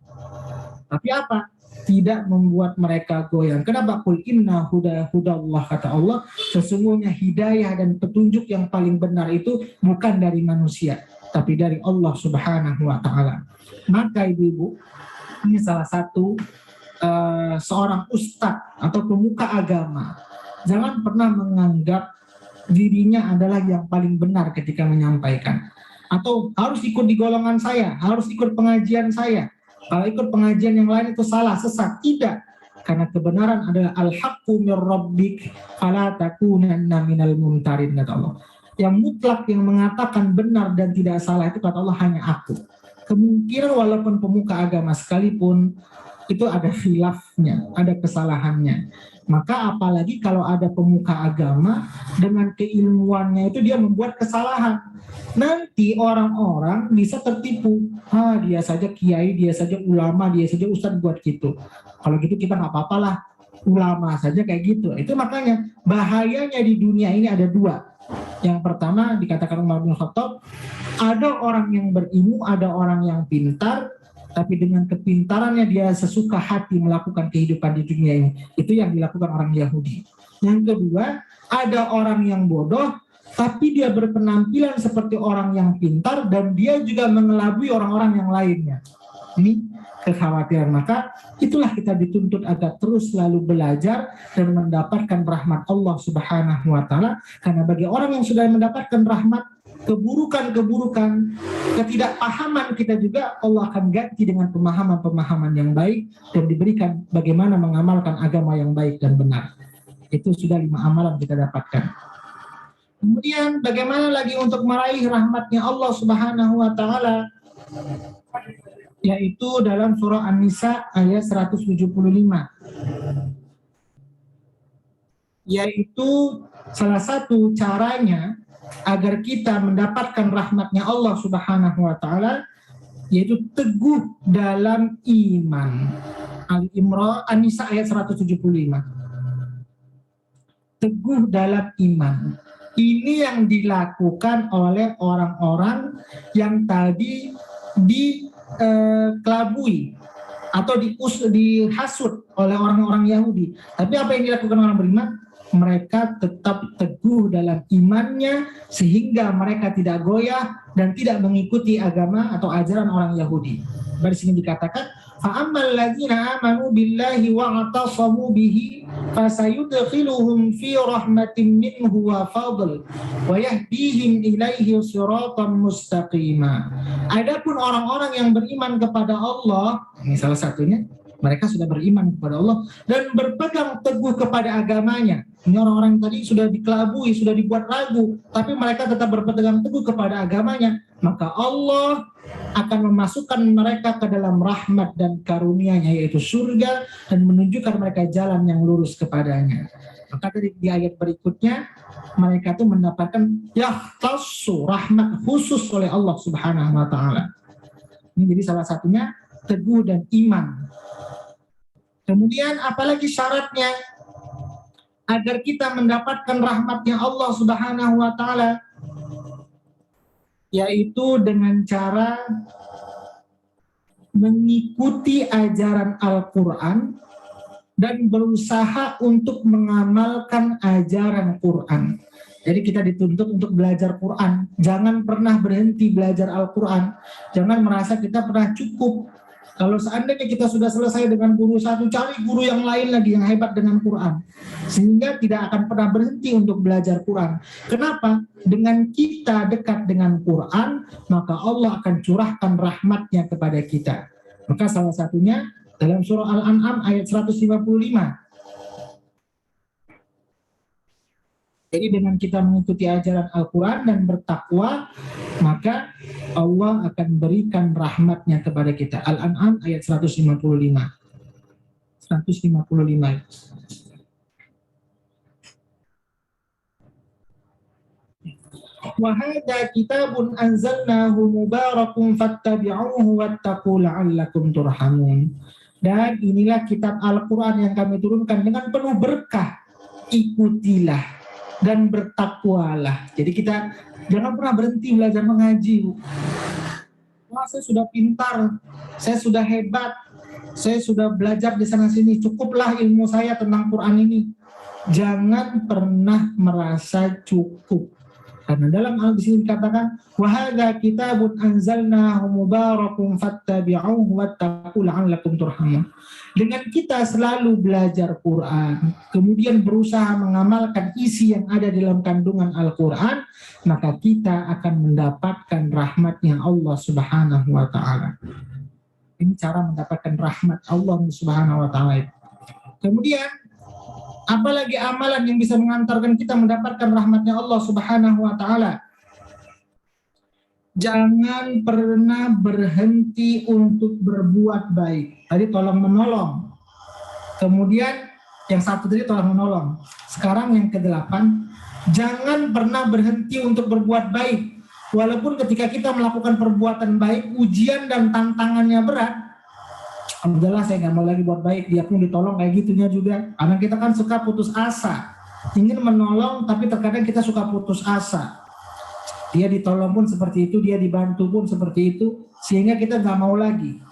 Tapi apa? Tidak membuat mereka goyang. Kenapa? Qul inna hudallah, kata Allah, sesungguhnya hidayah dan petunjuk yang paling benar itu bukan dari manusia, tapi dari Allah Subhanahu wa taala. Maka ibu-ibu, ini salah satu seorang ustadz atau pemuka agama, jangan pernah menganggap dirinya adalah yang paling benar ketika menyampaikan, atau harus ikut di golongan saya, harus ikut pengajian saya. Kalau ikut pengajian yang lain itu salah, sesat. Tidak. Karena kebenaran adalah al-haqqu mir rabbik fala takunanna minal mumtarin, kata Allah. Yang mutlak, yang mengatakan benar dan tidak salah itu, kata Allah, hanya aku. Kemungkinan walaupun pemuka agama sekalipun, itu ada khilafnya, ada kesalahannya. Maka apalagi kalau ada pemuka agama dengan keilmuannya itu dia membuat kesalahan. Nanti orang-orang bisa tertipu. Dia saja kiai, dia saja ulama, dia saja ustadz buat gitu. Kalau gitu kita nggak apa-apalah, ulama saja kayak gitu. Itu makanya bahayanya di dunia ini ada dua. Yang pertama dikatakan Umar bin Khattab, ada orang yang berilmu, ada orang yang pintar, tapi dengan kepintarannya dia sesuka hati melakukan kehidupan di dunia ini. Itu yang dilakukan orang Yahudi. Yang kedua, ada orang yang bodoh, tapi dia berpenampilan seperti orang yang pintar dan dia juga mengelabui orang-orang yang lainnya. Ini kekhawatiran. Maka itulah kita dituntut agar terus selalu belajar dan mendapatkan rahmat Allah Subhanahu wa taala, karena bagi orang yang sudah mendapatkan rahmat, keburukan-keburukan, ketidakpahaman kita juga Allah akan ganti dengan pemahaman-pemahaman yang baik dan diberikan bagaimana mengamalkan agama yang baik dan benar. Itu sudah 5 amalan kita dapatkan. Kemudian bagaimana lagi untuk meraih rahmatnya Allah Subhanahu wa taala? Yaitu dalam surah An-Nisa ayat 175. Yaitu salah satu caranya agar kita mendapatkan rahmatnya Allah Subhanahu wa taala yaitu teguh dalam iman. Al-Imran An-Nisa ayat 175. Teguh dalam iman. Ini yang dilakukan oleh orang-orang yang tadi dikelabui atau dihasut oleh orang-orang Yahudi. Tapi apa yang dilakukan orang beriman? Mereka tetap teguh dalam imannya sehingga mereka tidak goyah dan tidak mengikuti agama atau ajaran orang Yahudi. Dari sini dikatakan, fa'ammal ladzina amanu billahi wa atasamu bihi fasayudkhiluhum fi rahmatin minhu wa fadl wa yahdihim ilaihi siratan mustaqima. Adapun orang-orang yang beriman kepada Allah, ini salah satunya, mereka sudah beriman kepada Allah dan berpegang teguh kepada agamanya. Ini orang-orang tadi sudah dikelabui, sudah dibuat ragu, tapi mereka tetap berpegang teguh kepada agamanya. Maka Allah akan memasukkan mereka ke dalam rahmat dan karunia-Nya, yaitu surga, dan menunjukkan mereka jalan yang lurus kepadanya. Maka di ayat berikutnya mereka itu mendapatkan yahtassu, rahmat khusus oleh Allah Subhanahu wa taala. Ini jadi salah satunya teguh dan iman. Kemudian apalagi syaratnya agar kita mendapatkan rahmatnya Allah Subhanahu wa taala? Yaitu dengan cara mengikuti ajaran Al-Quran dan berusaha untuk mengamalkan ajaran Quran. Jadi kita dituntut untuk belajar Quran. Jangan pernah berhenti belajar Al-Quran. Jangan merasa kita pernah cukup. Kalau seandainya kita sudah selesai dengan guru satu, cari guru yang lain lagi yang hebat dengan Quran. Sehingga tidak akan pernah berhenti untuk belajar Quran. Kenapa? Dengan kita dekat dengan Quran, maka Allah akan curahkan rahmatnya kepada kita. Maka salah satunya dalam surah Al-An'am ayat 155. Jadi dengan kita mengikuti ajaran Al-Quran dan bertakwa, maka Allah akan berikan rahmatnya kepada kita. Al-An'am ayat 155. 155. Wa hadza kitabun anzalnahu mubarakun fattabi'uhu wattaqu la'allakum turhamun. Dan inilah kitab Al-Quran yang kami turunkan dengan penuh berkah. Ikutilah dan bertakwalah. Jadi kita jangan pernah berhenti belajar mengaji. Wah, saya sudah pintar, saya sudah hebat, saya sudah belajar di sana sini, cukuplah ilmu saya tentang Quran ini. Jangan pernah merasa cukup. Karena dalam al sini dikatakan, wa hadza kitabun anzalnahu mubarakun fattabi'uhu wattaqu la'allakum turhamun. Dengan kita selalu belajar Quran, kemudian berusaha mengamalkan isi yang ada dalam kandungan Al-Quran, maka kita akan mendapatkan rahmatnya Allah Subhanahu wa ta'ala. Ini cara mendapatkan rahmat Allah Subhanahu wa ta'ala. Kemudian apalagi amalan yang bisa mengantarkan kita mendapatkan rahmatnya Allah Subhanahu wa ta'ala? Jangan pernah berhenti untuk berbuat baik. Tadi tolong menolong. Kemudian yang satu tadi tolong menolong. Sekarang yang ke-8, jangan pernah berhenti untuk berbuat baik. Walaupun ketika kita melakukan perbuatan baik, ujian dan tantangannya berat, alhamdulillah saya nggak mau lagi buat baik, dia pun ditolong kayak gitunya juga. Karena kita kan suka putus asa, ingin menolong tapi terkadang kita suka putus asa. Dia ditolong pun seperti itu, dia dibantu pun seperti itu, sehingga kita nggak mau lagi.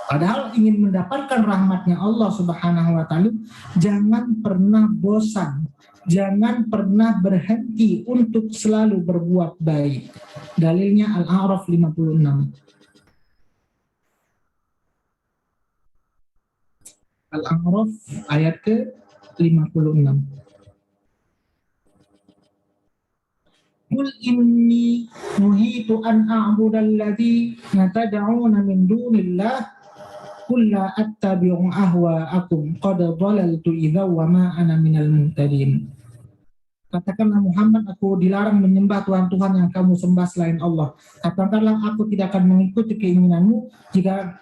Padahal ingin mendapatkan rahmatnya Allah Subhanahu wa Ta'ala, jangan pernah bosan, jangan pernah berhenti untuk selalu berbuat baik. Dalilnya Al-A'raf 56. Al-A'raf ayat ke-56. Qul inni nuhitu an a'budal ladzina tad'una min dunillah qul la attabi'u ahwa'akum qad dhalaltu idza wa ma ana minal muhtadin. Katakanlah Muhammad, aku dilarang menyembah Tuhan-Tuhan yang kamu sembah selain Allah. Katakanlah aku tidak akan mengikuti keinginanmu jika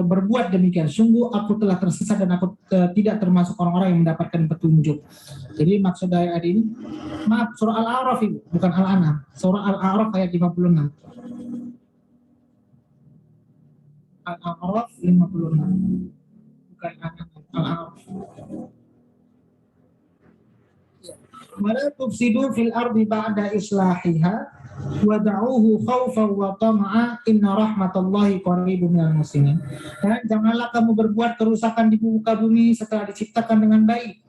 berbuat demikian. Sungguh aku telah tersesat dan aku tidak termasuk orang-orang yang mendapatkan petunjuk. Jadi maksud dari ayat ini, maaf, surah Al-A'raf itu, bukan Al-An'am. Surah Al-A'raf ayat 56. Al-A'raf 56. Bukan Al-A'raf. Wala tufsidu fil ardi ba'da islahiha wada'uhu khawfan wa tama'a inna rahmatallahi qaribun minal muslimin. Dan janganlah kamu berbuat kerusakan di muka bumi setelah diciptakan dengan baik.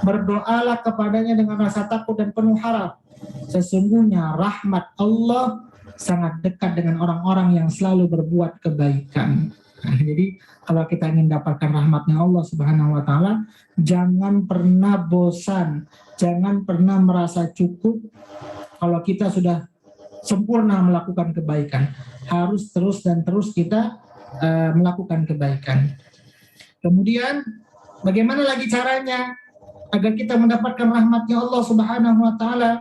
Berdoalah kepadanya dengan rasa takut dan penuh harap. Sesungguhnya rahmat Allah sangat dekat dengan orang-orang yang selalu berbuat kebaikan. Nah, jadi kalau kita ingin dapatkan rahmatnya Allah Subhanahu wa Ta'ala, jangan pernah bosan, jangan pernah merasa cukup. Kalau kita sudah sempurna melakukan kebaikan, harus terus dan terus kita melakukan kebaikan. Kemudian bagaimana lagi caranya agar kita mendapatkan rahmatnya Allah Subhanahu wa Ta'ala?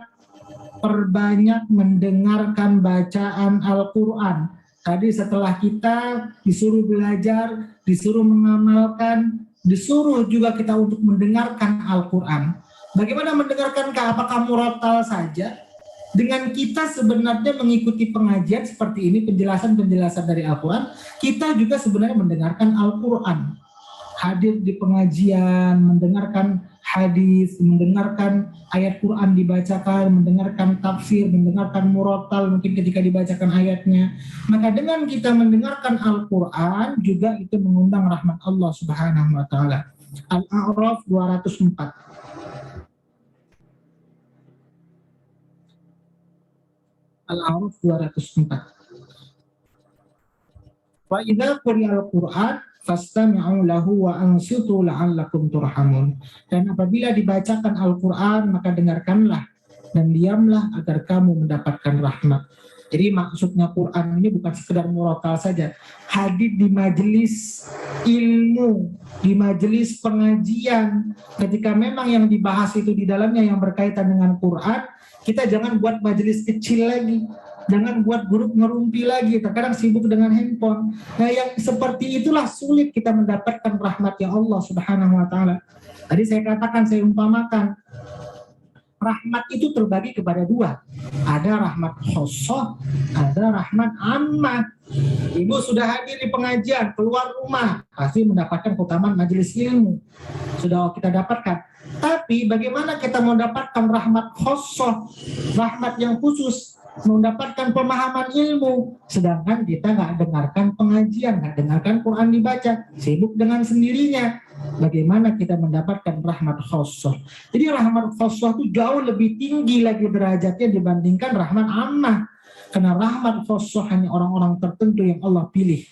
Perbanyak mendengarkan bacaan Al-Quran. Tadi setelah kita disuruh belajar, disuruh mengamalkan, disuruh juga kita untuk mendengarkan Al-Quran. Bagaimana mendengarkan? Apakah murotal saja? Dengan kita sebenarnya mengikuti pengajian seperti ini, penjelasan-penjelasan dari Al-Quran, kita juga sebenarnya mendengarkan Al-Quran. Hadir di pengajian, mendengarkan hadis, mendengarkan ayat Quran dibacakan, mendengarkan tafsir, mendengarkan murotal mungkin ketika dibacakan ayatnya. Maka dengan kita mendengarkan Al-Quran juga itu mengundang rahmat Allah Subhanahu wa Ta'ala. Al-A'raf 204. Al-A'raf 204. Wa idza quri'al Qur'an fastami'u lahu wa ansitu la'allakum turhamun. Dan apabila dibacakan Al-Quran maka dengarkanlah dan diamlah agar kamu mendapatkan rahmat. Jadi maksudnya Quran ini bukan sekedar murotal saja. Hadir di majelis ilmu, di majelis pengajian. Ketika memang yang dibahas itu di dalamnya yang berkaitan dengan Quran, kita jangan buat majelis kecil lagi. Jangan buat grup ngerumpi lagi, terkadang sibuk dengan handphone. Nah yang seperti itulah sulit kita mendapatkan rahmatnya Allah Subhanahu wa Ta'ala. Tadi saya katakan, saya umpamakan, rahmat itu terbagi kepada dua. Ada rahmat khosoh, ada rahmat ammah. Ibu sudah hadir di pengajian, keluar rumah, pasti mendapatkan keutamaan majelis ilmu. Sudah kita dapatkan. Tapi bagaimana kita mau dapatkan rahmat khosoh, rahmat yang khusus, mendapatkan pemahaman ilmu, sedangkan kita nggak dengarkan pengajian, nggak dengarkan Quran dibaca, sibuk dengan sendirinya. Bagaimana kita mendapatkan rahmat khosoh? Jadi rahmat khosoh itu jauh lebih tinggi lagi derajatnya dibandingkan rahmat ammah. Karena rahmat khosoh hanya orang-orang tertentu yang Allah pilih.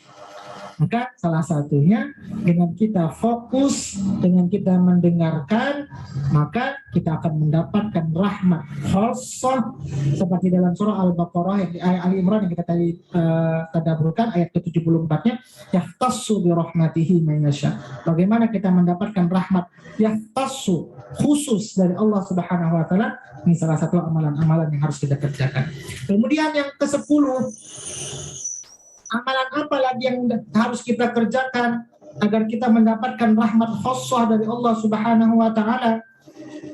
Maka salah satunya dengan kita fokus, dengan kita mendengarkan, maka kita akan mendapatkan rahmat khosoh seperti dalam surah Al-Baqarah, Al-Imran yang kita tadi tadabburkan ayat ke-74-nya, yahtassu bi rahmatihi man yasha. Bagaimana kita mendapatkan rahmat yahtassu, khusus dari Allah Subhanahu wa taala. Ini salah satu amalan-amalan yang harus kita kerjakan. Kemudian yang ke-10, amalan apa lagi yang harus kita kerjakan agar kita mendapatkan rahmat khusus dari Allah Subhanahu wa taala?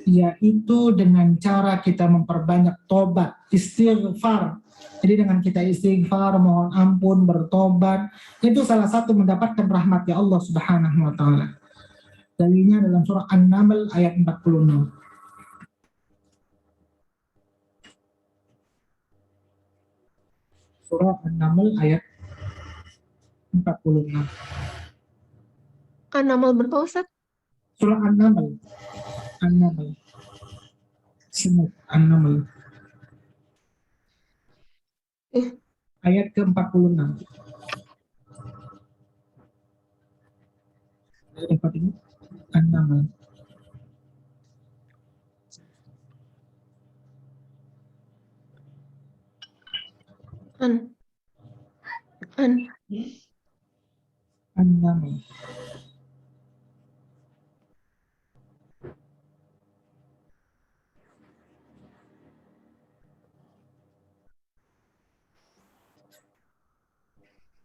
Yaitu dengan cara kita memperbanyak tobat, istighfar. Jadi dengan kita istighfar, mohon ampun, bertobat, itu salah satu mendapatkan rahmat ya Allah Subhanahu wa taala. Dalilnya dalam surah An-Naml ayat 46. Surah An-Naml ayat 46. Kan nama berapa Ustaz? Surah An-Naml. An-Naml. Semut An-Naml. Ayat ke-46. Ayat ini An-Naml. An-Naml.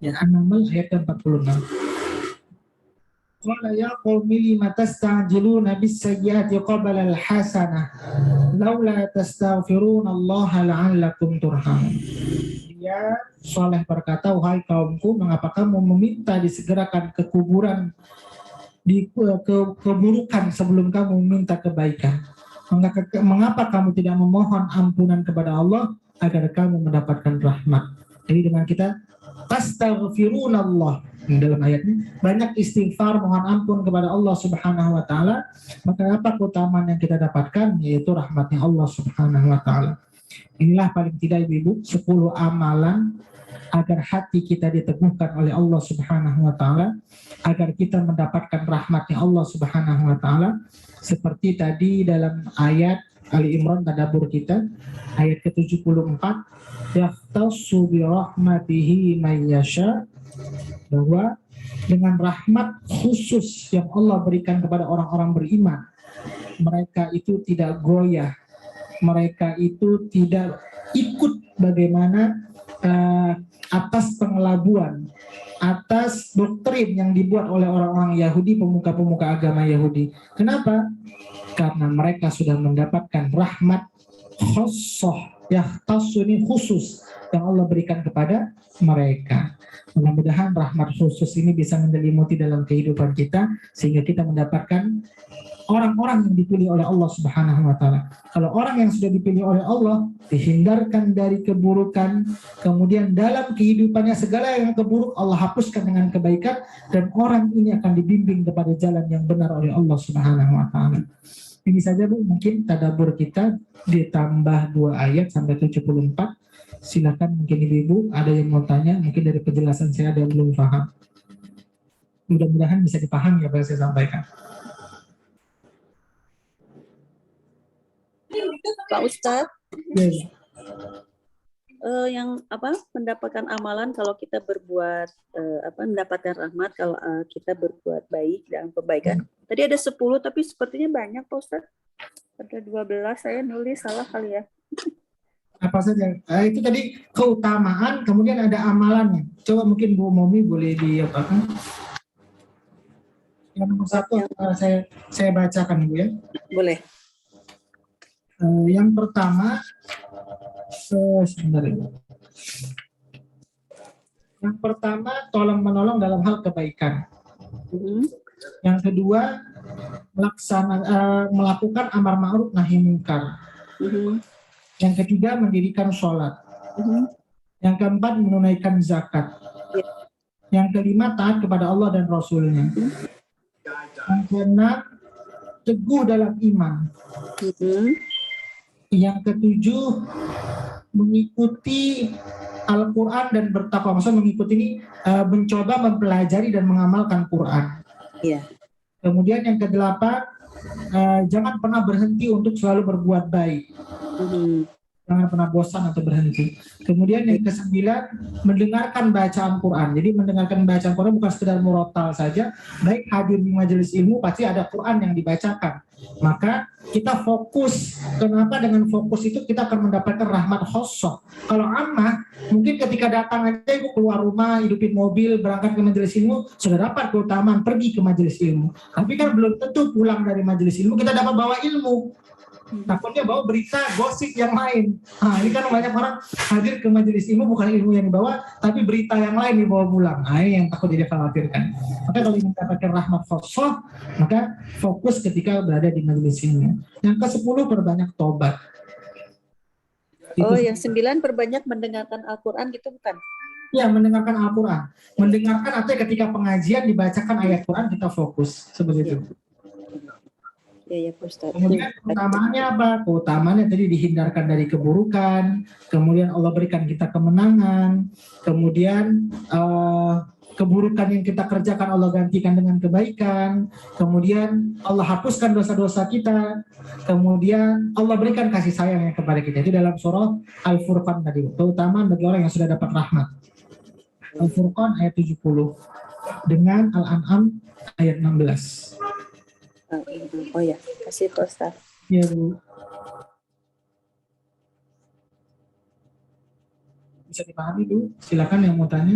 Ya, An-Naml ayat ke-46. Qala ya qaumi lima tastajiluna bis-sayyiati qabla al-hasanah laula tastaghfiruna Allah la'allakum turhamun. Dia Saleh berkata, wahai kaumku, mengapa kamu meminta disegerakan kekuburan keburukan sebelum kamu meminta kebaikan? Mengapa kamu tidak memohon ampunan kepada Allah agar kamu mendapatkan rahmat? Jadi dengan kita tastaghfirunallah dalam ayatnya banyak istighfar, mohon ampun kepada Allah Subhanahu wa taala, maka apa keutamaan yang kita dapatkan? Yaitu rahmatnya Allah Subhanahu wa taala. Inilah paling tidak ibu-ibu 10 amalan agar hati kita diteguhkan oleh Allah Subhanahu wa taala, agar kita mendapatkan rahmatnya Allah Subhanahu wa taala, seperti tadi dalam ayat Ali Imran tadabbur kita ayat ke-74, yahtassu bi rahmatihi may yasha, bahwa dengan rahmat khusus yang Allah berikan kepada orang-orang beriman, mereka itu tidak goyah, mereka itu tidak ikut bagaimana atas pengelabuan, atas doktrin yang dibuat oleh orang-orang Yahudi, pemuka-pemuka agama Yahudi. Kenapa? Karena mereka sudah mendapatkan rahmat khusus, ini khusus yang Allah berikan kepada mereka. Mudah-mudahan rahmat khusus ini bisa menyelimuti dalam kehidupan kita, sehingga kita mendapatkan orang-orang yang dipilih oleh Allah Subhanahu wa taala. Kalau orang yang sudah dipilih oleh Allah, dihindarkan dari keburukan, kemudian dalam kehidupannya segala yang keburuk Allah hapuskan dengan kebaikan, dan orang ini akan dibimbing kepada jalan yang benar oleh Allah Subhanahu wa taala. Ini saja Bu, mungkin tadabbur kita ditambah 2 ayat sampai 74. Silakan mungkin ibu-ibu ada yang mau tanya, mungkin dari penjelasan saya ada yang belum paham. Mudah-mudahan bisa dipahami apa yang saya sampaikan. Pak Ustadz, Yes. yang mendapatkan amalan kalau kita berbuat mendapatkan rahmat kalau kita berbuat baik dan kebaikan. Tadi ada 10 tapi sepertinya banyak Pak Ustadz. Ada 12, saya nulis salah kali ya. Apa saja? Itu tadi keutamaan, kemudian ada amalannya. Coba mungkin Bu Momi boleh diapakan? Yang nomor 1 saya bacakan Bu ya. Boleh. Yang pertama, sebentar ya. Yang pertama, tolong menolong dalam hal kebaikan. Yang kedua, melakukan amar ma'ruf nahi munkar. Yang ketiga, mendirikan sholat. Yang keempat, menunaikan zakat. Yang kelima, taat kepada Allah dan Rasulnya. Yang keenam, teguh dalam iman. Yang ketujuh, mengikuti Al-Quran dan bertakwa. Maksudnya mengikuti ini mencoba mempelajari dan mengamalkan Quran. Kemudian yang kedelapan, jangan pernah berhenti untuk selalu berbuat baik. Jangan pernah bosan atau berhenti. Kemudian yang ke-9, mendengarkan bacaan Quran. Jadi mendengarkan bacaan Quran bukan sekedar murotal saja, baik hadir di majelis ilmu pasti ada Quran yang dibacakan. Maka kita fokus. Kenapa dengan fokus itu kita akan mendapatkan rahmat khosoh. Kalau ammah, mungkin ketika datang aja ibu keluar rumah, hidupin mobil, berangkat ke majelis ilmu, sudah dapat keutamaan pergi ke majelis ilmu. Tapi kan belum tentu pulang dari majelis ilmu kita dapat bawa ilmu. Takutnya bawa berita gosip yang lain. Nah, ini kan banyak orang hadir ke majelis ilmu bukan ilmu yang dibawa, tapi berita yang lain dibawa pulang. Nah, ini yang takut dia khawatirkan. Maka kalau ingin mendapatkan rahmat khosoh, maka fokus ketika berada di majelis ilmu. Yang ke-10, perbanyak tobat. Oh, yang 9 perbanyak mendengarkan Al-Quran gitu bukan? Ya, mendengarkan Al-Quran. Mendengarkan artinya ketika pengajian dibacakan ayat Quran kita fokus seperti itu. Ya, Pak Ustaz. Kemudian keutamaannya apa? Keutamaannya tadi dihindarkan dari keburukan, kemudian Allah berikan kita kemenangan, kemudian keburukan yang kita kerjakan Allah gantikan dengan kebaikan, kemudian Allah hapuskan dosa-dosa kita, kemudian Allah berikan kasih sayangnya kepada kita. Itu dalam surah Al-Furqan tadi, keutamaan bagi orang yang sudah dapat rahmat. Al-Furqan ayat 70 dengan Al-An'am ayat 16. Oh ya, kasih Pak Ustaz. Ya, Bu. Bisa dipahami, Bu? Silakan yang mau tanya.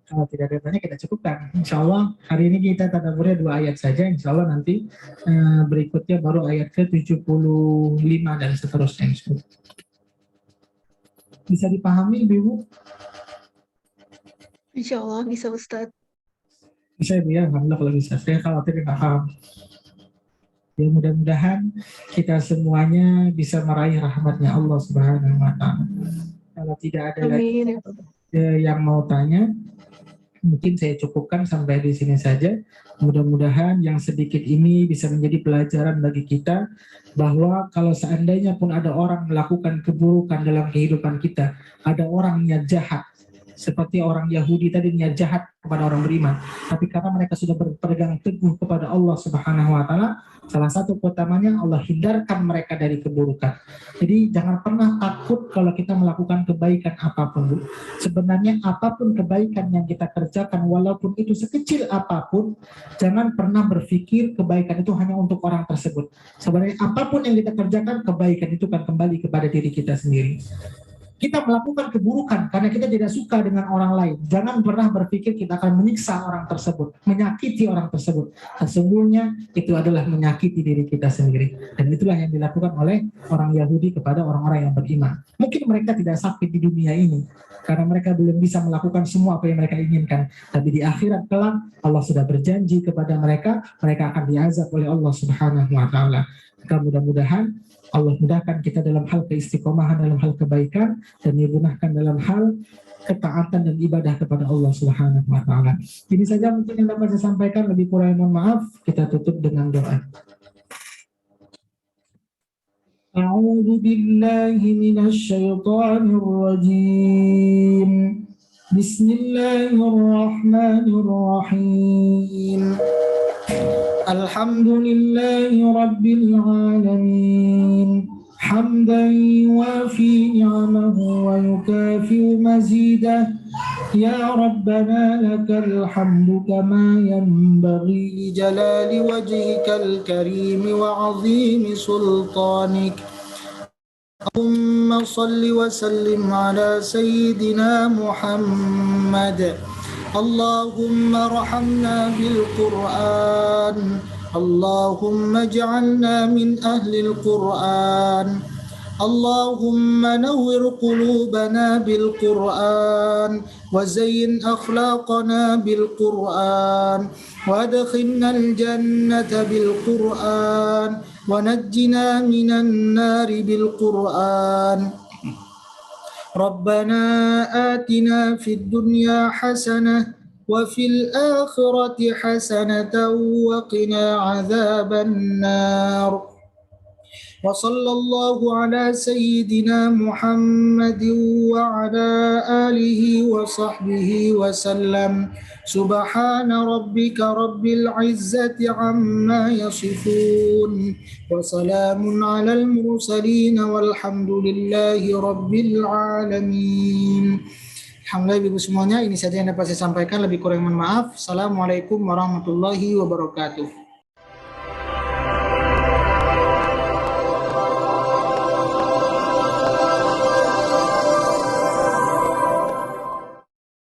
Kalau tidak ada tanya kita cukupkan. Insya Allah hari ini kita tadaburnya 2 ayat saja. Insya Allah nanti berikutnya baru ayat ke-75 dan seterusnya. Bisa dipahami, Ibu? Insya Allah bisa Ustadz. Bisa ya, alhamdulillah kalau bisa. Saya khawatir nggak paham. Ya mudah-mudahan kita semuanya bisa meraih rahmatnya Allah Subhanahu Wa Taala. Kalau tidak ada lagi yang mau tanya, mungkin saya cukupkan sampai di sini saja. Mudah-mudahan yang sedikit ini bisa menjadi pelajaran bagi kita bahwa kalau seandainya pun ada orang melakukan keburukan dalam kehidupan kita, ada orang niat jahat, seperti orang Yahudi tadi niat jahat kepada orang beriman, tapi karena mereka sudah berpegang teguh kepada Allah Subhanahu Wa Taala, salah satu keutamanya Allah hindarkan mereka dari keburukan. Jadi jangan pernah takut kalau kita melakukan kebaikan apapun, Bu. Sebenarnya apapun kebaikan yang kita kerjakan, walaupun itu sekecil apapun, jangan pernah berpikir kebaikan itu hanya untuk orang tersebut. Sebenarnya apapun yang kita kerjakan, kebaikan itu akan kembali kepada diri kita sendiri. Kita melakukan keburukan karena kita tidak suka dengan orang lain. Jangan pernah berpikir kita akan menyiksa orang tersebut, menyakiti orang tersebut. Sesungguhnya itu adalah menyakiti diri kita sendiri. Dan itulah yang dilakukan oleh orang Yahudi kepada orang-orang yang beriman. Mungkin mereka tidak sakit di dunia ini, karena mereka belum bisa melakukan semua apa yang mereka inginkan. Tapi di akhirat kelak, Allah sudah berjanji kepada mereka, mereka akan diazab oleh Allah Subhanahu Wa Taala. Maka mudah-mudahan Allah mudahkan kita dalam hal keistiqomahan, dalam hal kebaikan, dan dimudahkan dalam hal ketaatan dan ibadah kepada Allah Subhanahu Wa Taala. Ini saja mungkin yang dapat saya sampaikan. Lebih kurang mohon maaf. Kita tutup dengan doa. A'udzu billahi minasy syaithanir rajim. Bismillahirrahmanirrahim. Alhamdulillahi Rabbil Alamin. Hamdan yuwafi ni'amahu wa yukafi mazidah. Ya Rabbana lakal hamdu kama yanbaghi li jalali wajhikal karim wa 'azimi sultanik. Allahumma salli wa sallim ala sayyidina Muhammad. Allahumma rahamna bil Qur'an. Allahumma ij'alna min ahli al-Qur'an. Allahumma nawwir qulubana bil Qur'an wa zayyin akhlaqana bil Qur'an wa adkhilna al-jannata bil Qur'an wa najjina minan nari bil Qur'an. Rabbana atina fid dunya hasanah wa fil akhirati hasanatan wa qina adzaban nar. وصلى الله على سيدنا محمد وعلى آله وصحبه وسلم سبحان ربك رب العزة عما يصفون وسلام على المرسلين والحمد لله رب العالمين. Alhamdulillah Ibu semuanya, ini saja yang dapat saya sampaikan, lebih kurang mohon maaf. Assalamualaikum warahmatullahi wabarakatuh.